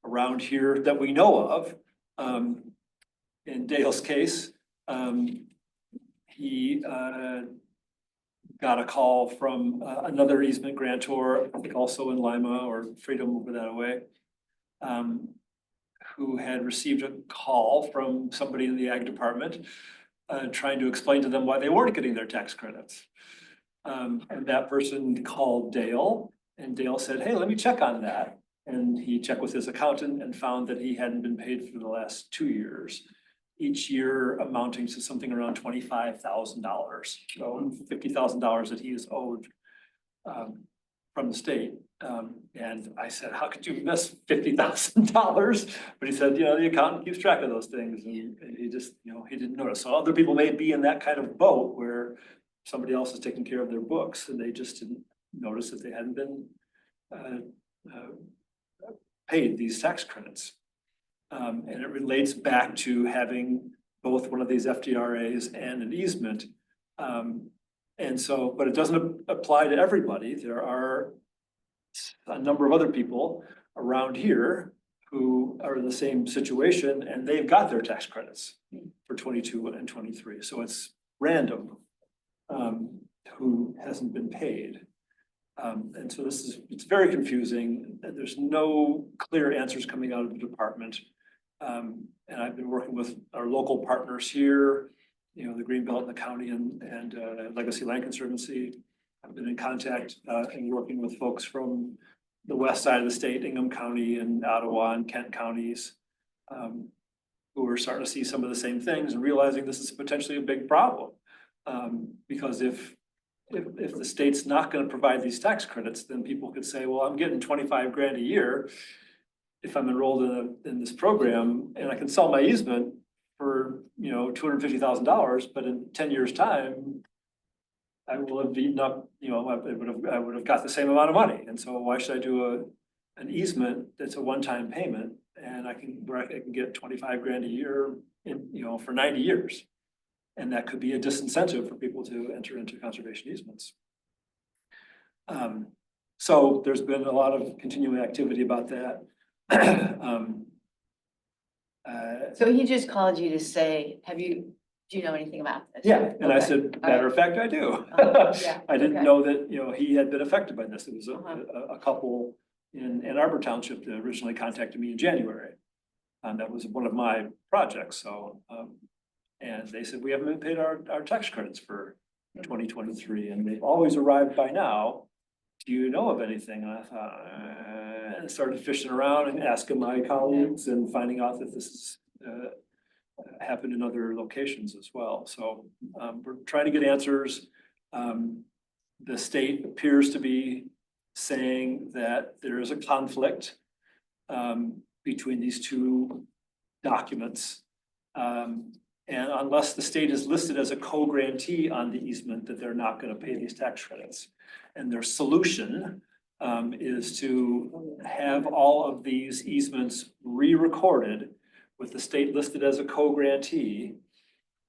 around here that we know of. In Dale's case, he got a call from another easement grantor, I think also in Lima or Freedom over that way, who had received a call from somebody in the ag department trying to explain to them why they weren't getting their tax credits. And that person called Dale, and Dale said, hey, let me check on that. And he checked with his accountant and found that he hadn't been paid for the last 2 years, each year amounting to something around $25,000. So $50,000 that he is owed from the state. And I said, how could you miss $50,000? But he said, you know, the accountant keeps track of those things, and he just, you know, he didn't notice. So other people may be in that kind of boat where somebody else is taking care of their books and they just didn't notice that they hadn't been paid these tax credits. And it relates back to having both one of these FDRAs and an easement. And so, but it doesn't apply to everybody. There are a number of other people around here who are in the same situation, and they've got their tax credits for 22 and 23. So it's random who hasn't been paid. And so it's very confusing. There's no clear answers coming out of the department. And I've been working with our local partners here, you know, the Greenbelt and the county and Legacy Land Conservancy. I've been in contact and working with folks from the west side of the state, Ingham County and Ottawa and Kent counties, who are starting to see some of the same things and realizing this is potentially a big problem. Because if the state's not going to provide these tax credits, then people could say, well, I'm getting 25 grand a year if I'm enrolled in this program, and I can sell my easement for, you know, $250,000, but in 10 years time, I will have eaten up, you know, I would have got the same amount of money. And so why should I do an easement that's a one-time payment and I can get 25 grand a year in, you know, for 90 years. And that could be a disincentive for people to enter into conservation easements. So there's been a lot of continuing activity about that. So he just called you to say, do you know anything about this? Yeah, and I Okay. said, matter of fact, I do. Yeah, I didn't okay. know that, you know, he had been affected by this. It was Uh-huh. a couple in Ann Arbor Township that originally contacted me in January. And that was one of my projects, so, and they said, we haven't been paid our tax credits for 2023, and they've always arrived by now. Do you know of anything? And I thought, and started fishing around and asking my colleagues and finding out that this is happened in other locations as well. So we're trying to get answers. The state appears to be saying that there is a conflict between these two documents. And unless the state is listed as a co-grantee on the easement, that they're not going to pay these tax credits. And their solution is to have all of these easements re-recorded with the state listed as a co-grantee,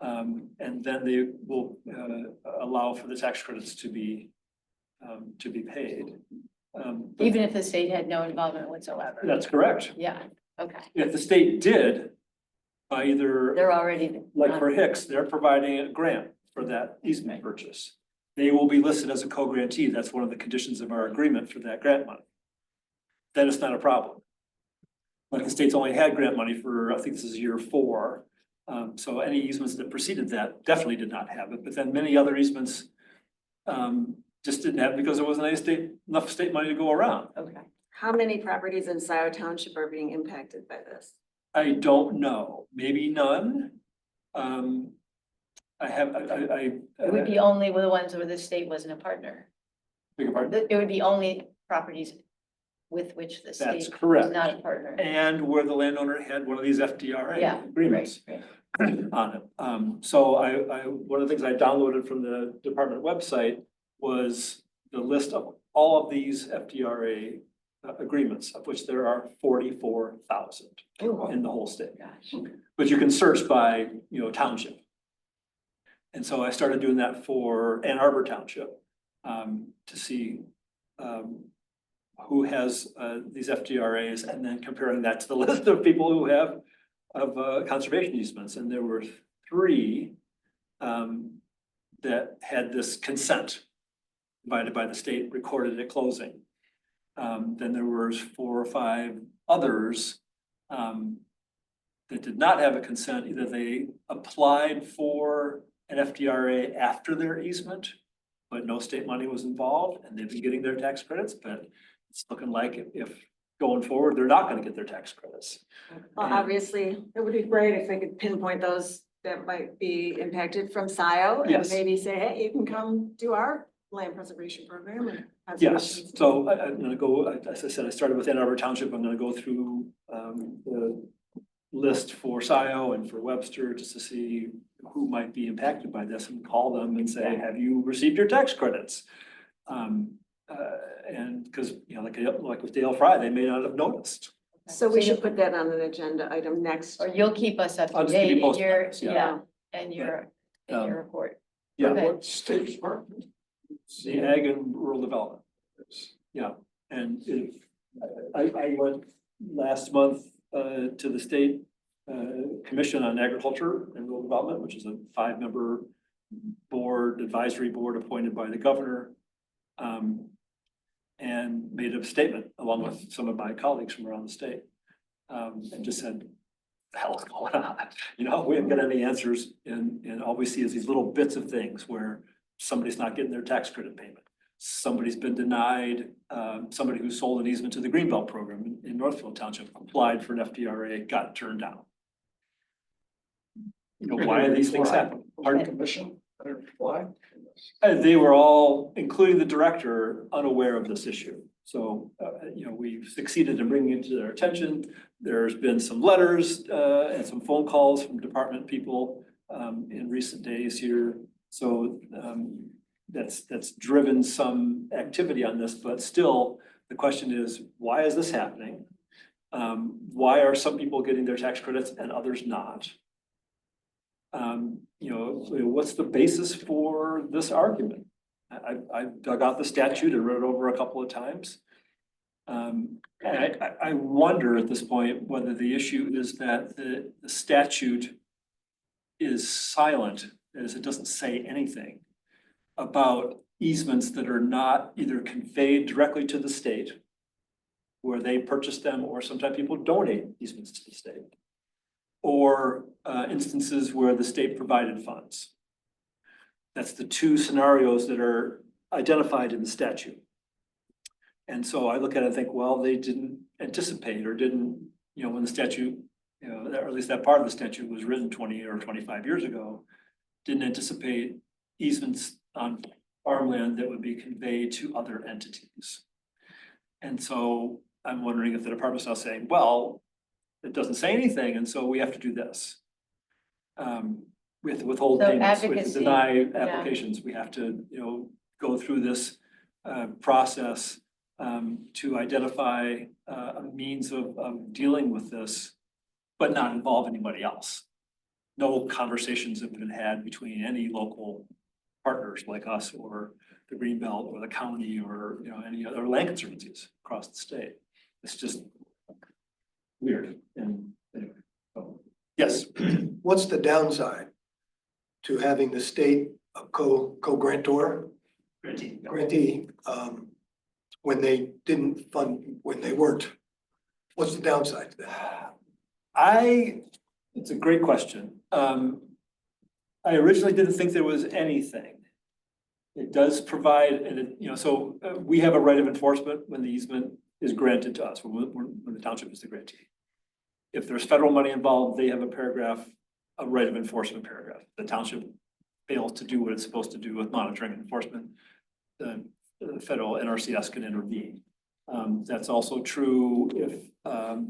and then they will allow for the tax credits to be paid. Even if the state had no involvement whatsoever? That's correct. Yeah, okay. If the state did, either, They're already. like for Hicks, they're providing a grant for that easement purchase. They will be listed as a co-grantee. That's one of the conditions of our agreement for that grant money. Then it's not a problem. Like the state's only had grant money for, I think this is year 4. So any easements that preceded that definitely did not have it, but then many other easements just didn't have it because there wasn't enough state money to go around. Okay. How many properties in Scio Township are being impacted by this? I don't know, maybe none. I have, It would be only with the ones where the state wasn't a partner. beg your pardon? It would be only properties with which the That's state is correct. not a partner. And where the landowner had one of these FDRA Yeah, agreements Right. on it. So one of the things I downloaded from the department website was the list of all of these FDRA agreements, of which there are 44,000 in the whole state. Gosh. But you can search by, township. And so I started doing that for Ann Arbor Township, to see, who has, these FDRAs, and then comparing that to the list of people who have, conservation easements, and there were 3, that had this consent provided by the state, recorded at closing. Then there was 4 or 5 others, that did not have a consent. Either they applied for an FDRA after their easement, but no state money was involved, and they've been getting their tax credits, but it's looking like if going forward, they're not gonna get their tax credits. Well, obviously, it would be great if we could pinpoint those that might be impacted from Scio and Yes. maybe say, hey, you can come do our land preservation program. And Yes, conservation. so I'm gonna go, as I said, I started with Ann Arbor Township. I'm gonna go through the list for Scio and for Webster, just to see who might be impacted by this, and call them and say, have you received your tax credits? And because, like with Dale Fry, they may not have noticed. So we should put that on an agenda item next. Or you'll keep us up I'll to just keep you date in posted on your, this, yeah. yeah, and your report. Yeah, Okay. What state department? the ag and rural development. Yeah, and I went last month to the state Commission on Agriculture and Rural Development, which is a 5-member advisory board appointed by the governor. And made a statement along with some of my colleagues from around the state. And just said, the hell's going on? We haven't got any answers, and all we see is these little bits of things where somebody's not getting their tax credit payment. Somebody's been denied, somebody who sold an easement to the Greenbelt program in Northfield Township applied for an FDRA, got turned down. Why are these things happening? Pardon, commission, why? They were all, including the director, unaware of this issue. So, we've succeeded in bringing it to their attention. There's been some letters and some phone calls from department people in recent days here. So that's driven some activity on this, but still, the question is, why is this happening? Why are some people getting their tax credits and others not? What's the basis for this argument? I dug out the statute and read it over a couple of times. And I wonder at this point whether the issue is that the statute is silent, as it doesn't say anything about easements that are not either conveyed directly to the state, where they purchase them, or sometimes people donate easements to the state, or instances where the state provided funds. That's the 2 scenarios that are identified in the statute. And so I look at it and think, well, they didn't anticipate, or didn't, when the statute, or at least that part of the statute was written 20 or 25 years ago, didn't anticipate easements on farmland that would be conveyed to other entities. And so I'm wondering if the department's now saying, well, it doesn't say anything, and so we have to do this. We have to withhold So payments, we have to advocacy, deny yeah. applications, we have to, go through this process to identify a means of dealing with this, but not involve anybody else. No conversations have been had between any local partners like us, or the Greenbelt, or the county, or any other land conservancies across the state. It's just weird. And anyway, so, yes. What's the downside to having the state a co-grantor, grantee, when they didn't fund, when they weren't? What's the downside to that? It's a great question. I originally didn't think there was anything. It does provide, and we have a right of enforcement when the easement is granted to us, when the township is the grantee. If there's federal money involved, they have a right of enforcement paragraph. The township fails to do what it's supposed to do with monitoring and enforcement, the federal NRCS can intervene. That's also true if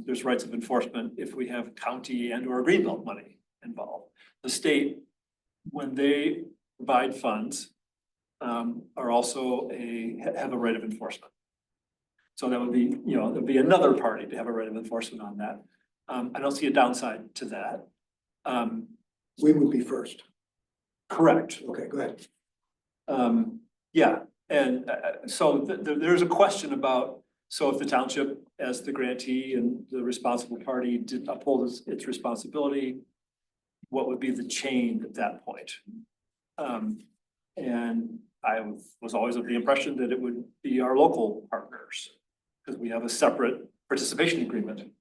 there's rights of enforcement, if we have county and or greenbelt money involved. The state, when they provide funds, are also have a right of enforcement. So that would be, there'd be another party to have a right of enforcement on that. I don't see a downside to that. We would be first. Correct. Okay, go ahead. Yeah, and so there's a question about, so if the township as the grantee and the responsible party did uphold its responsibility, what would be the chain at that point? And I was always of the impression that it would be our local partners, because we have a separate participation agreement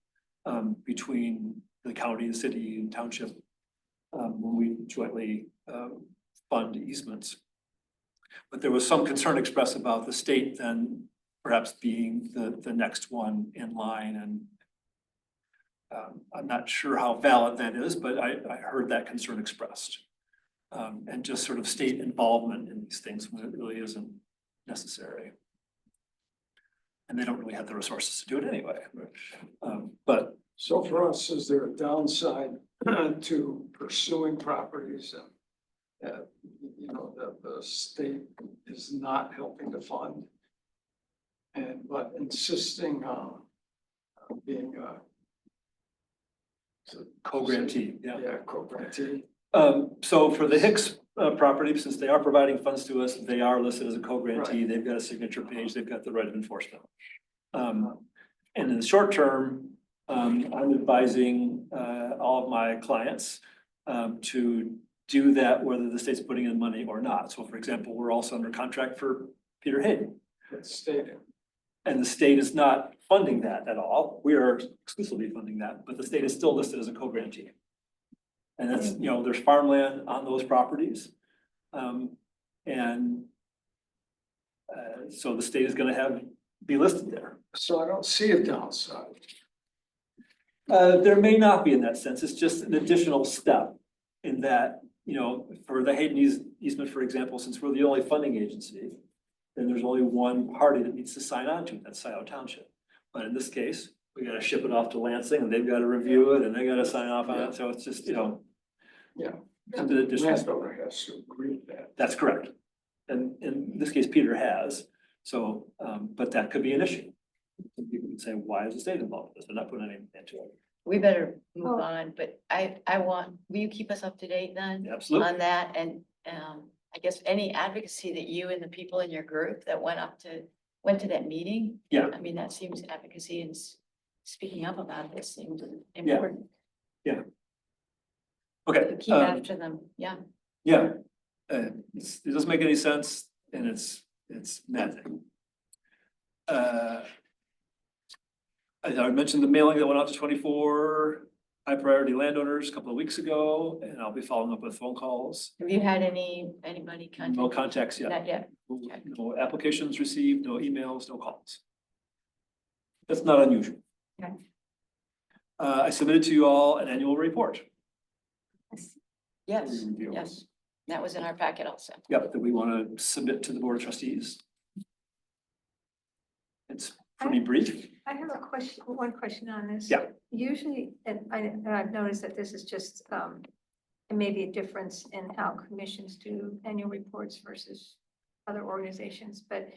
between the county, the city, and township when we jointly fund easements. But there was some concern expressed about the state then perhaps being the next one in line, and I'm not sure how valid that is, but I heard that concern expressed. And just sort of state involvement in these things when it really isn't necessary. And they don't really have the resources to do it anyway. But So for us, is there a downside to pursuing properties that, the state is not helping to fund? But insisting on being co-grantee, yeah. co-grantee. So for the Hicks property, since they are providing funds to us, they are listed as a co-grantee. They've got a signature page. They've got the right of enforcement. And in the short term, I'm advising all of my clients to do that whether the state's putting in money or not. So for example, we're also under contract for Peter Hayden. It's stated. And the state is not funding that at all. We are exclusively funding that, but the state is still listed as a co-grantee. And that's, there's farmland on those properties. So the state is gonna be listed there. So I don't see a downside. There may not be in that sense. It's just an additional step in that, for the Hayden easement, for example, since we're the only funding agency, then there's only one party that needs to sign on to it, that's Scio Township. But in this case, we gotta ship it off to Lansing and they've gotta review it and they gotta sign off on it. So it's just, Yeah. And the district, landowner has to agree with that. that's correct. And in this case, Peter has, so, but that could be an issue. Some people can say, why is the state involved in this? They're not putting anything into it. We better move Oh. on, but will you keep us up to date then? Absolutely. On that, and I guess any advocacy that you and the people in your group that went to that meeting? Yeah. I mean, that seems advocacy and speaking up about this seems important. Okay. Keep after them, yeah. Yeah, it doesn't make any sense and it's mad. I mentioned the mailing that went out to 24 high priority landowners a couple of weeks ago, and I'll be following up with phone calls. Have you had anybody contact? No contacts yet. Not yet. No applications received, no emails, no calls. That's not unusual. Okay. I submitted to you all an annual report. Yes, Review. yes, that was in our packet also. Yep, that we want to submit to the Board of Trustees. It's pretty brief. I have one question on this. Yeah. Usually, and I've noticed that this is just, it may be a difference in how commissions do annual reports versus other organizations, but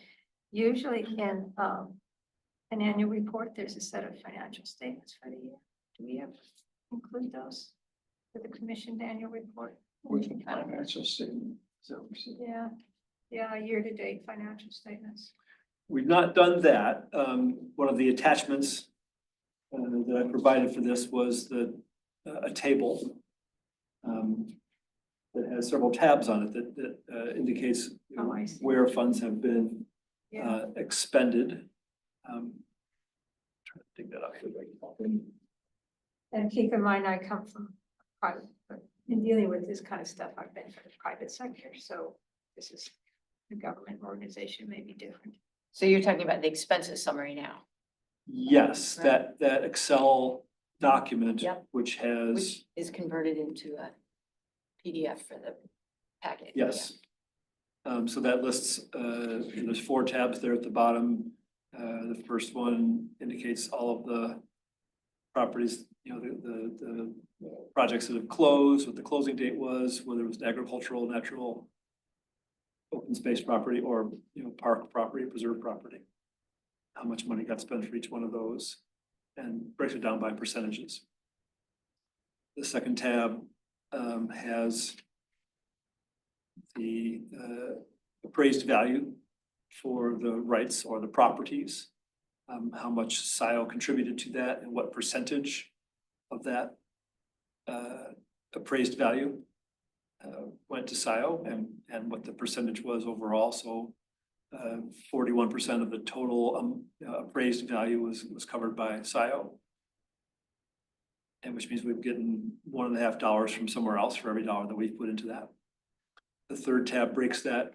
usually in, an annual report, there's a set of financial statements for the year. Do we ever include those for the commissioned annual report? With the financial statement. So we said, Yeah, year-to-date financial statements. We've not done that. One of the attachments that I provided for this was a table that has several tabs on it that indicates Oh, I see. where funds have been Yeah. expended. Trying to dig that up. And keep in mind, I come from private, but in dealing with this kind of stuff, I've been for the private sector, so this is a government organization may be different. So you're talking about the expenses summary now, Yes, Right. that Excel document, Yep. which has, which is converted into a PDF for the packet. Yes. So that lists, there's 4 tabs there at the bottom. The first one indicates all of the properties, the projects that have closed, what the closing date was, whether it was agricultural, natural, open space property, or, park property, preserve property. How much money got spent for each one of those, and breaks it down by percentages. The second tab has the appraised value for the rights or the properties. How much Scio contributed to that and what percentage of that appraised value went to Scio, and what the percentage was overall. So 41% of the total appraised value was covered by Scio. And which means we've gotten $1.50 from somewhere else for every dollar that we've put into that. The third tab breaks that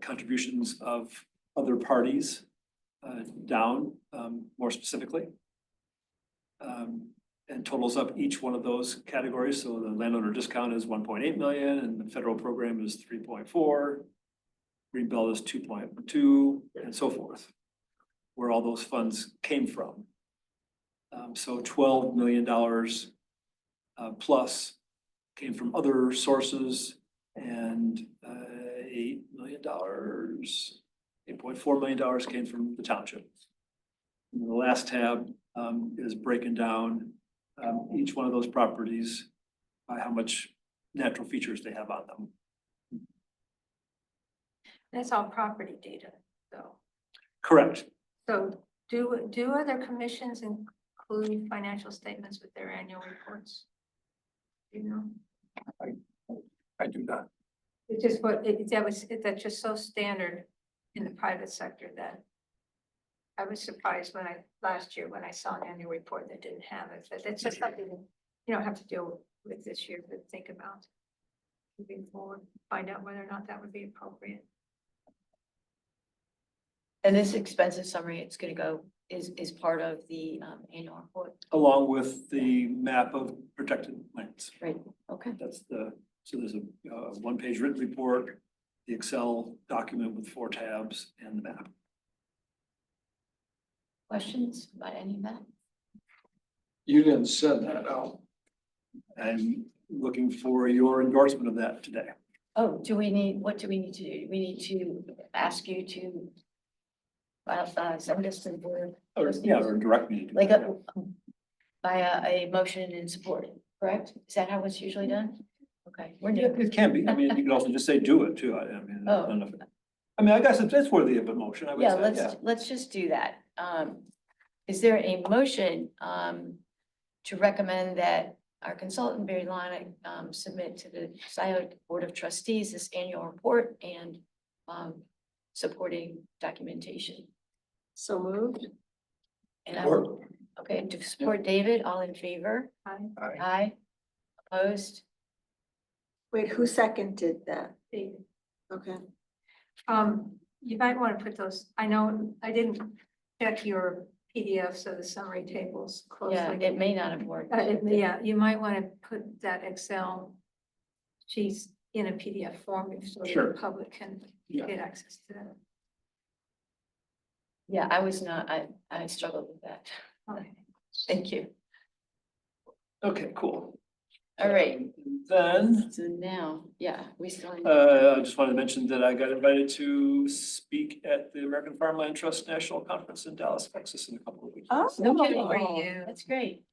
contributions of other parties down more specifically. And totals up each one of those categories. So the landowner discount is 1.8 million and the federal program is 3.4. Greenbelt is 2.2 and so forth, where all those funds came from. So $12 million plus came from other sources, and $8 million, $8.4 million came from the township. And the last tab is breaking down each one of those properties by how much natural features they have on them. That's all property data, though. Correct. So do other commissions include financial statements with their annual reports? You know, I do not. it's just that's just so standard in the private sector that I was surprised last year when I saw an annual report that didn't have it, but that's just something you don't have to deal with this year, but think about moving forward, find out whether or not that would be appropriate. And this expensive summary, it's gonna go, is part of the annual report, Along with the map of protected lands. right? Okay, So there's a 1-page written report, the Excel document with 4 tabs, and the map. questions about any of that? You didn't send that out. I'm looking for your endorsement of that today. Oh, what do we need to do? We need to ask you to send us to the board. Or, yeah, or direct me. to do Like that. by a motion in support, correct? Is that how it's usually done? Okay, we're Yeah, new. it can be. I mean, you can also just say do it too. I mean, I don't know if- I mean, I guess it's worthy of a motion. I would Yeah, say, let's just do that. Is there a motion to recommend that our consultant, Barry Lonick, submit to the Scio Board of Trustees this annual report and supporting documentation? So moved. And I will, okay, to support David, all in favor? Aye. Aye. Opposed? Wait, who seconded that? David. Okay. You might want to put those, I know I didn't check your PDFs of the summary tables closely. Yeah, it may not have worked. Yeah, you might want to put that Excel sheets in a PDF form so Sure. the public can Yeah. get access to that. Yeah, I struggled with that. Okay. Thank you. Okay, cool. All right, Then, so now, yeah, we still. I just wanted to mention that I got invited to speak at the American Farmland Trust National Conference in Dallas, Texas in a couple of weeks. No kidding. Oh. That's great.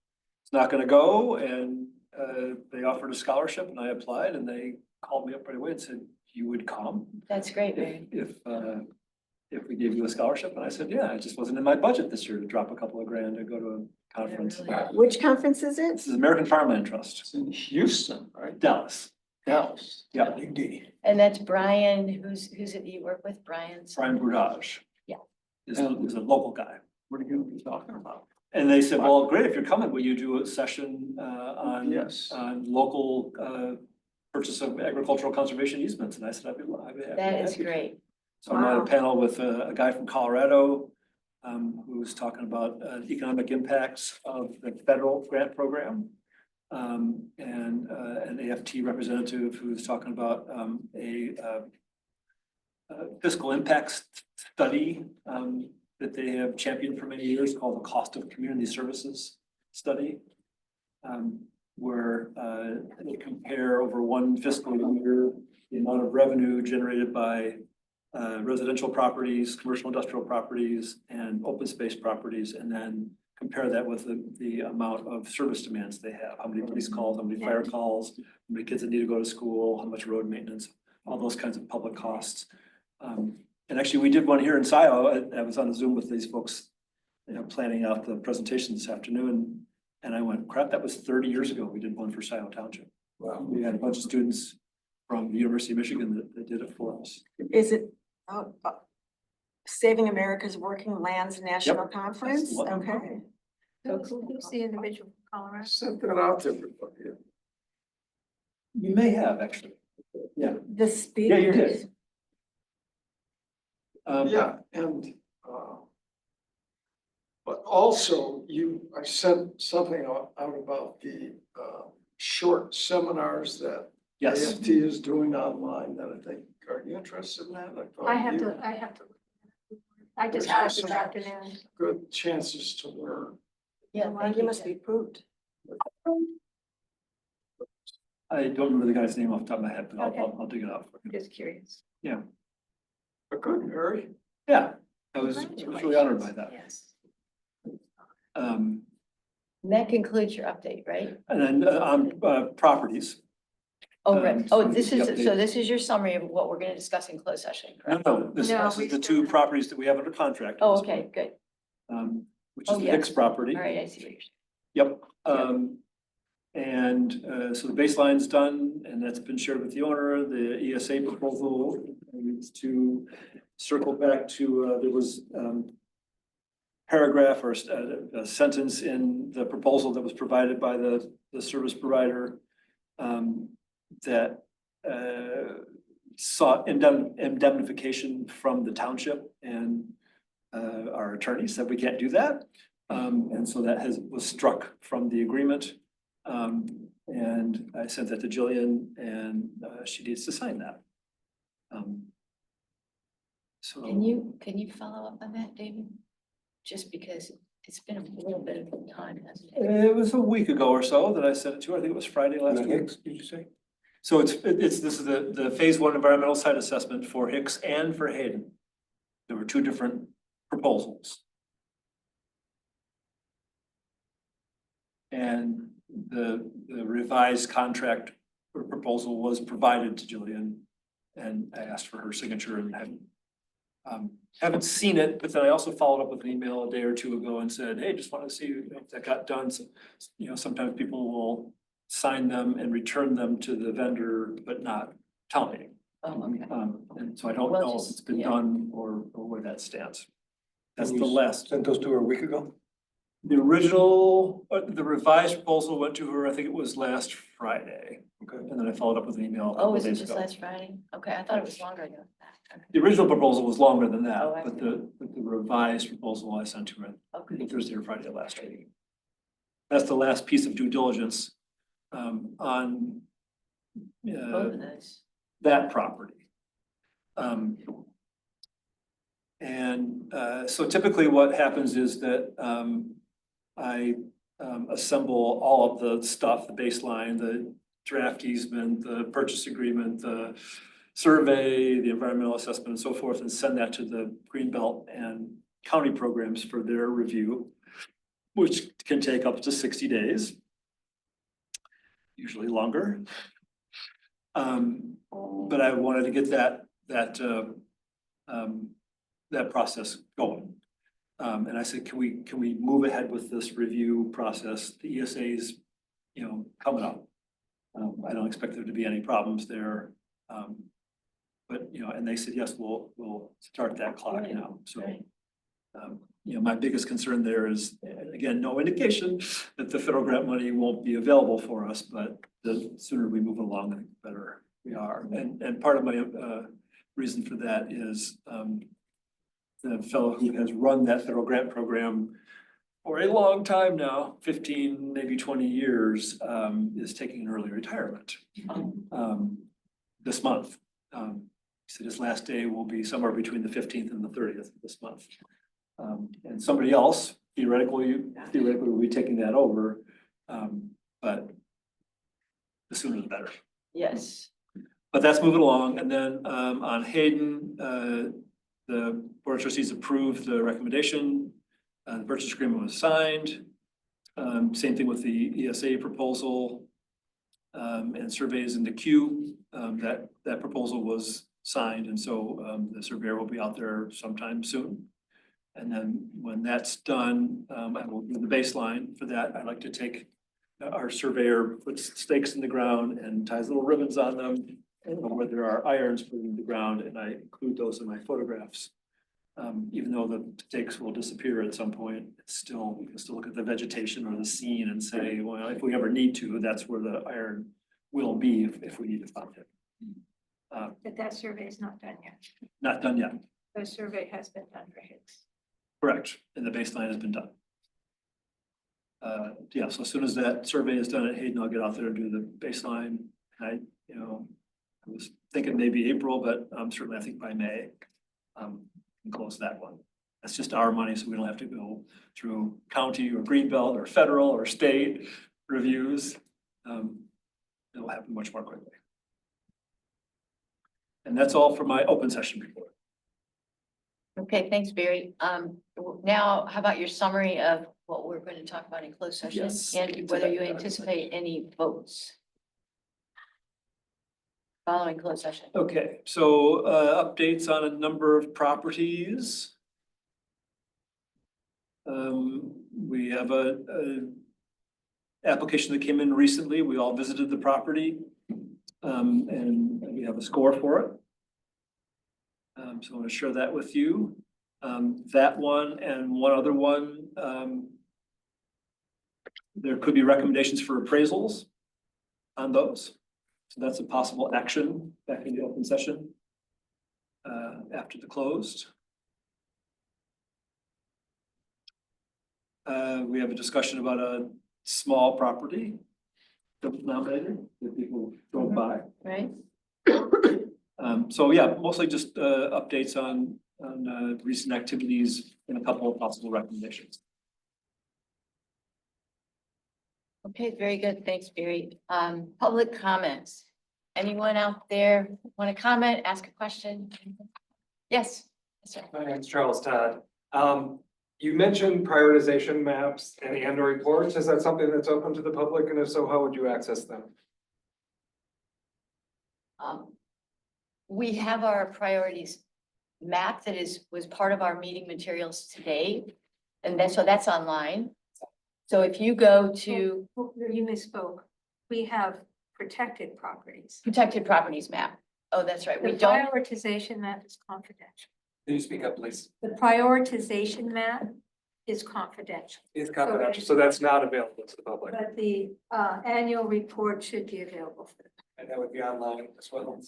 It's not gonna go, and they offered a scholarship and I applied, and they called me up right away and said, you would come That's great, Barry. if we gave you a scholarship. And I said, yeah, it just wasn't in my budget this year to drop a couple of grand to go to a conference. really. Which conference is it? This is American Farmland It's Trust, in Houston, right? Dallas. Dallas. Yeah, Big D. And that's Brian, who's it you work with, Brian? Brian Boudage. Yeah. Is a local guy. What are you gonna be talking about? And they said, well, great, if you're coming, will you do a session Yes. on local purchase of agricultural conservation easements? And I said, I'd be happy. That is happy to." great. So I'm on a Wow. panel with a guy from Colorado who's talking about economic impacts of the federal grant program. and an AFT representative who's talking about fiscal impact study that they have championed for many years called the Cost of Community Services Study. Where they compare over one fiscal year the amount of revenue generated by residential properties, commercial industrial properties, and open space properties, and then compare that with the amount of service demands they have. How many police calls, how many fire calls, how many kids that need to go to school, how much road maintenance, all those kinds of public costs. And actually, we did one here in Scio. I was on a Zoom with these folks, planning out the presentation this afternoon. And I went, crap, that was 30 years ago. We did one for Scio Township. Wow. We had a bunch of students from the University of Michigan that did it for us. Is it, Saving America's Working Lands National Conference? That's the one. Okay. Who's the individual from I Colorado? sent that out to everybody. You may have, actually. Yeah. The speaker. Yeah, you did. Yeah, and, but also I sent something out about the, short seminars that Yes. AFT is doing online that I think, are you interested in that? thought I have you- to, I just got it this afternoon. Good chances to learn. Yeah, Well, thank you you. must be approved. I don't remember the guy's name off the top of my head, but Okay. I'll dig it out. for you. Just curious. But good, Mary. Yeah, I was really honored by that. Yes. And that concludes your update, right? And then on properties. Oh, right. Oh, so this the is, so update. this is your summary of what we're gonna discuss in closed session, correct? No, this No, is we the still two have- properties that we have under contract. at Oh, this okay, point, good. Which is Oh, the yes. Hicks property. All right, I see what you're saying. Yep, and so the baseline's done and that's been shared with the owner. The ESA proposal is to circle back to, there was paragraph or a sentence in the proposal that was provided by the service provider that sought indemnification from the township, and our attorney said we can't do that. And so that was struck from the agreement. And I sent that to Jillian and she needs to sign that. So. Can you follow up on that, David? Just because it's been a little bit of time, hasn't it? It was a week ago or so that I sent it to her. I think it was Friday last week. Hicks, did you say? So this is the phase one environmental site assessment for Hicks and for Hayden. There were two different proposals. And the revised contract or proposal was provided to Jillian. And I asked for her signature and haven't seen it, but then I also followed up with an email a day or two ago and said, hey, just wanted to see if that got done. So, sometimes people will sign them and return them to the vendor, but not tell me. Oh, okay. And so I don't Well, know if just- it's been yeah. done or where that stands. That's And the you last. Sent those to her a week ago? The original, the revised proposal went to her, I think it was last Friday. Okay. And then I followed up with an email a Oh, couple was it days just ago. last Friday? Okay, I thought it was longer than that. Okay. The original proposal was longer than Oh, that, I but see. the revised proposal I sent to her Okay. Thursday or Friday of last week. That's the last piece of due diligence on Both of those. that property. So typically what happens is that I assemble all of the stuff, the baseline, the draft easement, the purchase agreement, the survey, the environmental assessment and so forth, and send that to the Greenbelt and county programs for their review, which can take up to 60 days, usually longer. But I wanted to get that process going. And I said, can we move ahead with this review process? The ESA's, coming up. I don't expect there to be any problems there. But, and they said, yes, we'll start that clock Right, now. So, right. my biggest concern there is, again, no indication that the federal grant money won't be available for us, but the sooner we move along, the better we are. And part of my reason for that is the fellow who has run that federal grant program for a long time now, 15, maybe 20 years, is taking an early retirement. This month. He said his last day will be somewhere between the 15th and the 30th of this month. And somebody else theoretically will be taking that over. But the sooner the better. Yes. But that's moving along. And then on Hayden, the Board of Trustees approved the recommendation. The purchase agreement was signed. Same thing with the ESA proposal. And surveys in the queue. That proposal was signed, and so the surveyor will be out there sometime soon. And then when that's done, I will do the baseline for that. I'd like to take our surveyor, puts stakes in the ground and ties little ribbons on them, where there are irons put in the ground, and I include those in my photographs. Even though the stakes will disappear at some point, it's still, you can still look at the vegetation or the scene and say, well, if we ever need to, that's where the iron will be if we need to find it. But that survey is not done yet. Not done yet, The survey has been done for Hicks. correct, and the baseline has been done. Yeah, so as soon as that survey is done at Hayden, I'll get out there and do the baseline. I was thinking maybe April, but certainly I think by May, can close that one. That's just our money, so we don't have to go through county or greenbelt or federal or state reviews. It'll happen much more quickly. And that's all for my open session report. Okay, thanks, Barry. Now, how about your summary of what we're going to talk about in closed session? Yes. And whether you anticipate any votes following closed session? Okay, so updates on a number of properties. We have a application that came in recently. We all visited the property. And we have a score for it. So I want to share that with you. That one and one other one, there could be recommendations for appraisals on those. So that's a possible action back in the open session after the closed. We have a discussion about a small property denominator that people drove by. Right? So yeah, mostly just updates on recent activities and a couple of possible recommendations. Okay, very good. Thanks, Barry. Public comments. Anyone out there want to comment, ask a question? Yes. Yes, sir. My name's Charles Todd. You mentioned prioritization maps and/or reports. Is that something that's open to the public? And if so, how would you access them? We have our priorities map that was part of our meeting materials today. And so that's online. So if you go to You misspoke. We have protected properties. protected properties map. Oh, that's right. The We don't, prioritization map is confidential. Can you speak up, please? The prioritization map is confidential, It's confidential, so that's not available to the public. but the annual report should be available for the. And that would be online as well.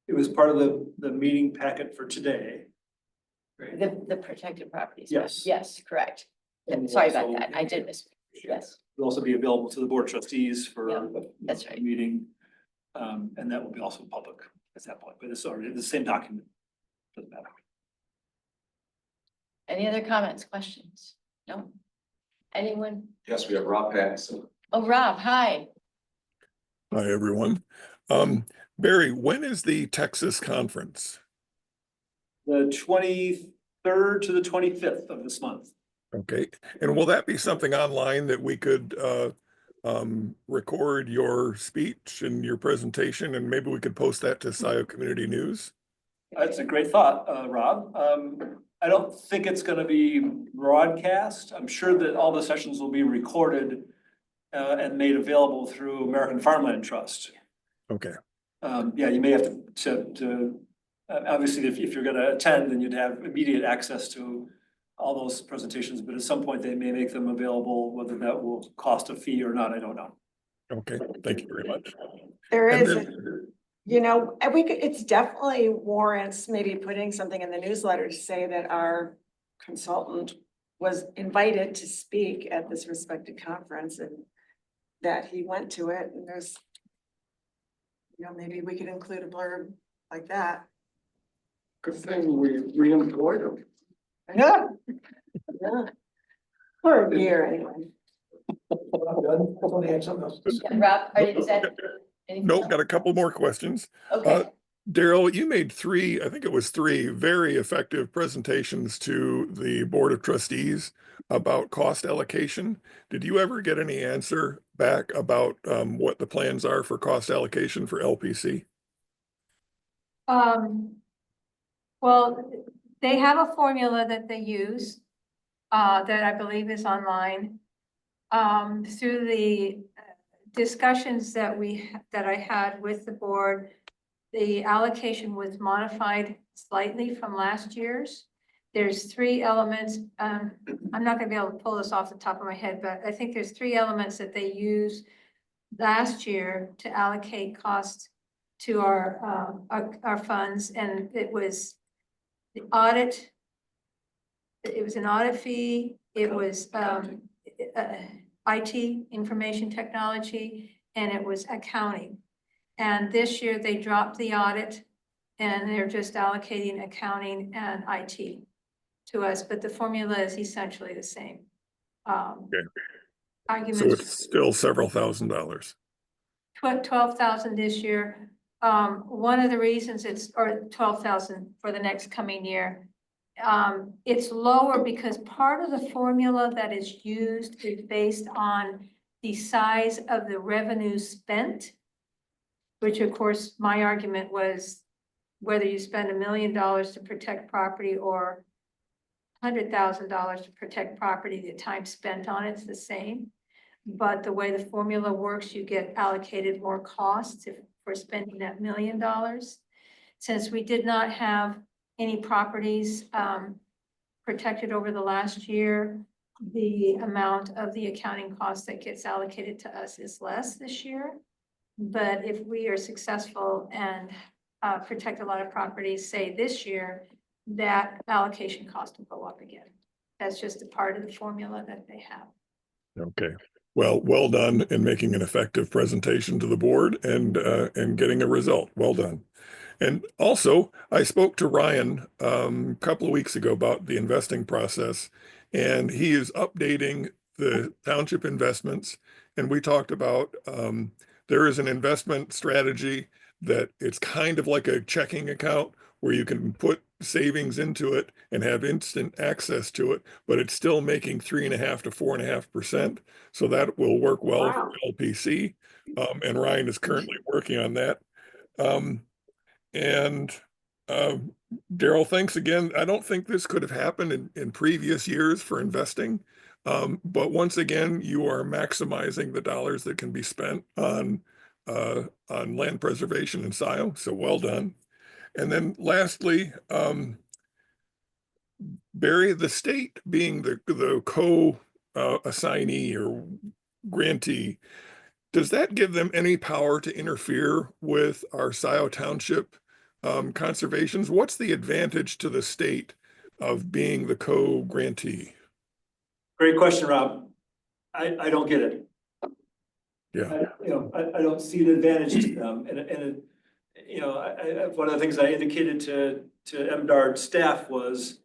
It was part of the meeting packet for today. the protected properties. map. Yes. Yes, correct. Yeah, And sorry about also- that. I did miss. Yes. It'll also be available to the board of trustees for Yeah, a that's right. meeting. And that will be also public at that point, but it's already the same document. Doesn't matter. Any other comments, questions? No? Anyone? Yes, we have Rob Pattinson. Oh, Rob, hi. Hi, everyone. Barry, when is the Texas conference? The 23rd to the 25th of this month. Okay, and will that be something online that we could record your speech and your presentation, and maybe we could post that to Scio Community News? That's a great thought, Rob. I don't think it's gonna be broadcast. I'm sure that all the sessions will be recorded and made available through American Farmland Trust. Okay, Yeah, you may have to obviously, if you're gonna attend, then you'd have immediate access to all those presentations, but at some point they may make them available, whether that will cost a fee or not, I don't know. okay, thank you very much. There And is, then- and we could, it's definitely warrants maybe putting something in the newsletter to say that our consultant was invited to speak at this respected conference and that he went to it and there's, maybe we could include a blurb like that. Good thing we reemployed him. Yeah. Yeah. For a year anyway. Somebody had something else to say. Yeah, Rob, is that? anything Nope, else? got a couple more questions. Okay, Daryl, you made three, I think it was three, very effective presentations to the Board of Trustees about cost allocation. Did you ever get any answer back about what the plans are for cost allocation for LPC? Well, they have a formula that they use, that I believe is online. Through the discussions that I had with the board, the allocation was modified slightly from last year's. There's three elements, I'm not gonna be able to pull this off the top of my head, but I think there's three elements that they used last year to allocate costs to our funds, and it was the audit. It was an audit fee, it was, IT, information technology, and it was accounting. And this year they dropped the audit and they're just allocating accounting and IT to us, but the formula is essentially the same. So Arguments, it's still several $1,000s. 12,000 this year. One of the reasons or 12,000 for the next coming year. It's lower because part of the formula that is used is based on the size of the revenue spent. Which of course, my argument was whether you spend $1 million to protect property or $100,000 to protect property, the time spent on it's the same. But the way the formula works, you get allocated more costs for spending that $1 million. Since we did not have any properties protected over the last year, the amount of the accounting cost that gets allocated to us is less this year. But if we are successful and protect a lot of properties, say this year, that allocation cost will go up again. That's just a part of the formula that they have. Okay. Well done in making an effective presentation to the board and getting a result. Well done. And also, I spoke to Ryan a couple of weeks ago about the investing process, and he is updating the township investments. And we talked about there is an investment strategy that it's kind of like a checking account where you can put savings into it and have instant access to it, but it's still making 3.5 to 4.5%. So that will work well for LPC. And Ryan is currently working on that. And Daryl, thanks again. I don't think this could have happened in previous years for investing. But once again, you are maximizing the dollars that can be spent on land preservation in Scio. So well done. And then lastly, Barry, the state being the co-assignee or grantee, does that give them any power to interfere with our Scio Township conservations? What's the advantage to the state of being the co-grantee? Great question, Rob. I don't get it. Yeah. I don't see an advantage to them, and one of the things I indicated to MDARD staff was,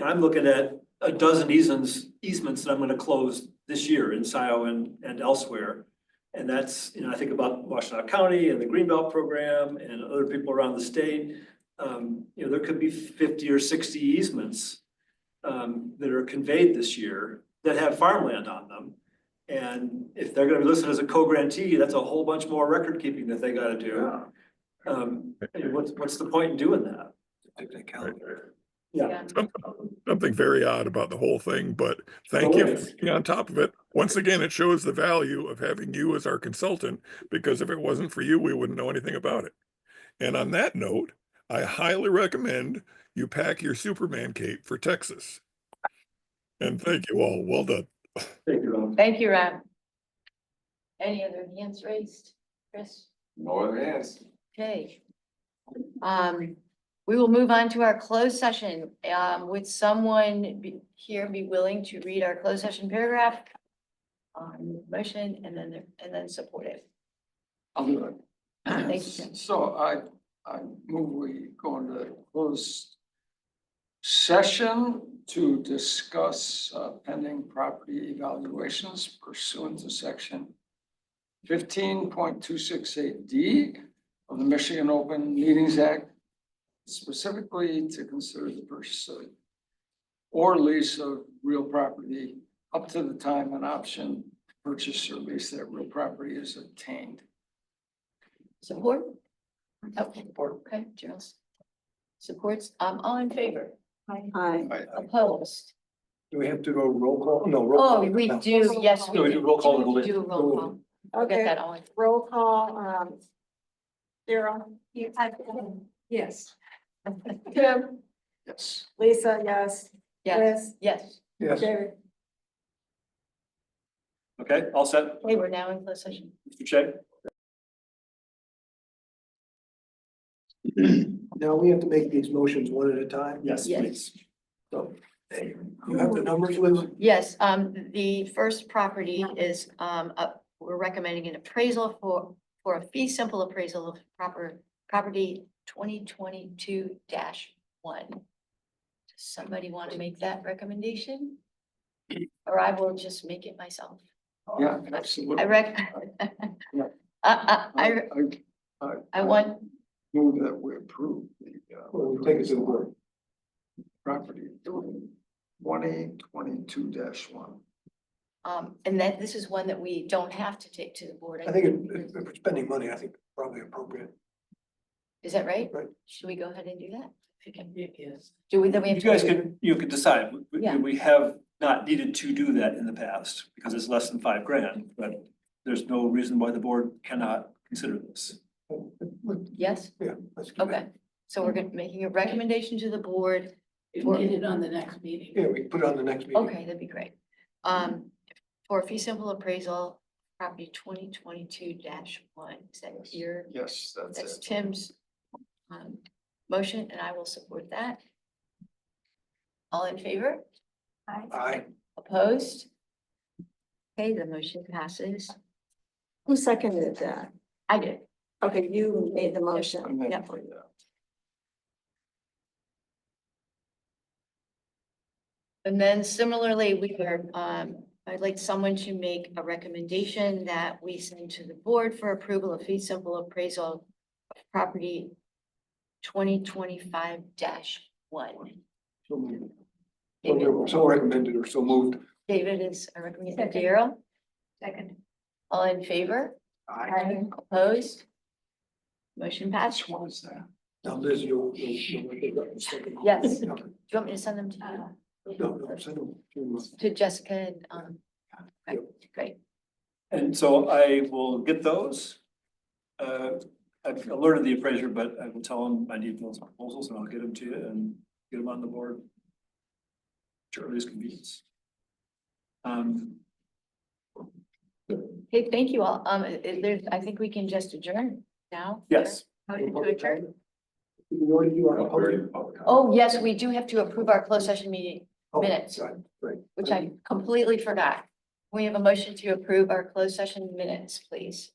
I'm looking at a dozen easements that I'm going to close this year in Scio and elsewhere. And that's, I think about Washtenaw County and the Greenbelt program and other people around the state. There could be 50 or 60 easements that are conveyed this year that have farmland on them. And if they're gonna be listed as a co-grantee, that's a whole bunch more record keeping that they gotta do. What's the point in doing that? Yeah. Something very odd about the whole thing, but thank you for being on top of it. Once again, it shows the value of having you as our consultant, because if it wasn't for you, we wouldn't know anything about it. And on that note, I highly recommend you pack your Superman cape for Texas. And thank you all. Well done. Thank you, Rob. thank you, Rob. Any other hands raised? Chris? No other hands. Okay. We will move on to our closed session. Would someone here be willing to read our closed session paragraph? Motion and then support it. I'll do it. Thank you, Tim. So I move we go into closed session to discuss pending property evaluations pursuant to section 15.268D of the Michigan Open Meetings Act, specifically to consider the purchase of or lease of real property up to the time an option to purchase or lease that real property is obtained. Support? Okay, Gerald. Supports, all in favor, Aye. opposed? Do we have to go roll call? No, roll call. Oh, we No. do, yes, No, we do roll call and we'll Do a roll call. I'll get Okay, that on. roll call, Daryl, Yes. Tim, Yes. Lisa, yes. Yes, Liz, yes. Yes. David. Okay, all set, Okay, we're now in closed session. Mr. Che? Now we have to make these motions one at a time. Yes, Yes. please. So, you have the numbers, Liz? Yes, the first property is, we're recommending an appraisal for a fee simple appraisal of property 2022-1. Does somebody want to make that recommendation? Or I will just make it myself. Yeah, absolutely. Yeah. I want, Move that we approve the Well, we take it to the board. property 2022-1. and that this is one that we don't have to take to the board. I think if we're spending money, I think probably appropriate. Is that right? Right. Should we go ahead and do that? Yes. Do we, then we have You to? guys can decide. Yeah. We have not needed to do that in the past because it's less than $5,000, but there's no reason why the board cannot consider this. Yes? Yeah. Let's do that. Okay, so we're making a recommendation to the board. For- Get it on the next meeting. Yeah, we can put it on the next meeting. Okay, that'd be great. For a fee simple appraisal, property 2022-1, is that your, Yes, that's that's it. Tim's motion, and I will support that. All in favor? Aye. Opposed? Okay, the motion passes. Who seconded that? I did. Okay, you made the I motion. meant, Yep. yeah. And then similarly, I'd like someone to make a recommendation that we send to the board for approval of fee simple appraisal of property 2025-1. So moved. So recommended or so moved. David is a recommendation. Second. Daryl, Second. all in favor? Aye. Opposed? Motion passed. Which one is that? Now Liz, you'll pick up the second. Yes. Okay. Do you want me to send them to you? No, send them to, To Jessica and, okay, great. And so I will get those. I've alerted the appraiser, but I will tell him I need those proposals and I'll get them to you and get them on the board. To earliest convenience. Okay, thank you all. I think we can just adjourn now. Yes. Motion to adjourn. we already do our public. Oh, yes, we do have to approve our closed session meeting, Oh, minutes. Right. which I completely forgot. We have a motion to approve our closed session minutes, please.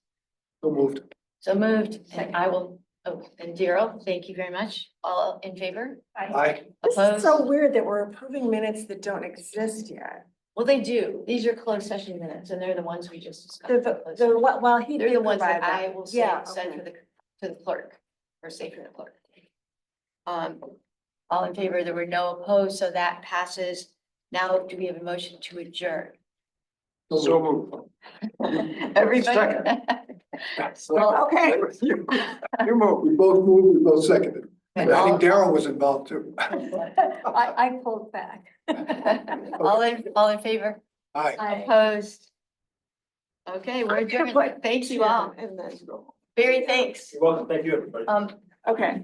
So moved. So moved, and I will, and Daryl, thank you very much. All in favor? Aye. This is Opposed? so weird that we're approving minutes that don't exist yet. Well, they do. These are closed session minutes, and they're the ones we just The, discussed. well, he They're did the ones that provide I them. will Yeah, send okay. to the clerk, or say for the clerk. All in favor, there were no opposed, so that passes. Now, do we have a motion to adjourn? So moved. Everybody? Well, Okay. You move. We both moved, we both seconded. Okay, But I all- think Daryl was involved too. I pulled back. All in favor? Aye. Opposed? Okay, we're adjourned. Thank you all. And then, Barry, thanks. You're welcome. Thank you, everybody. okay.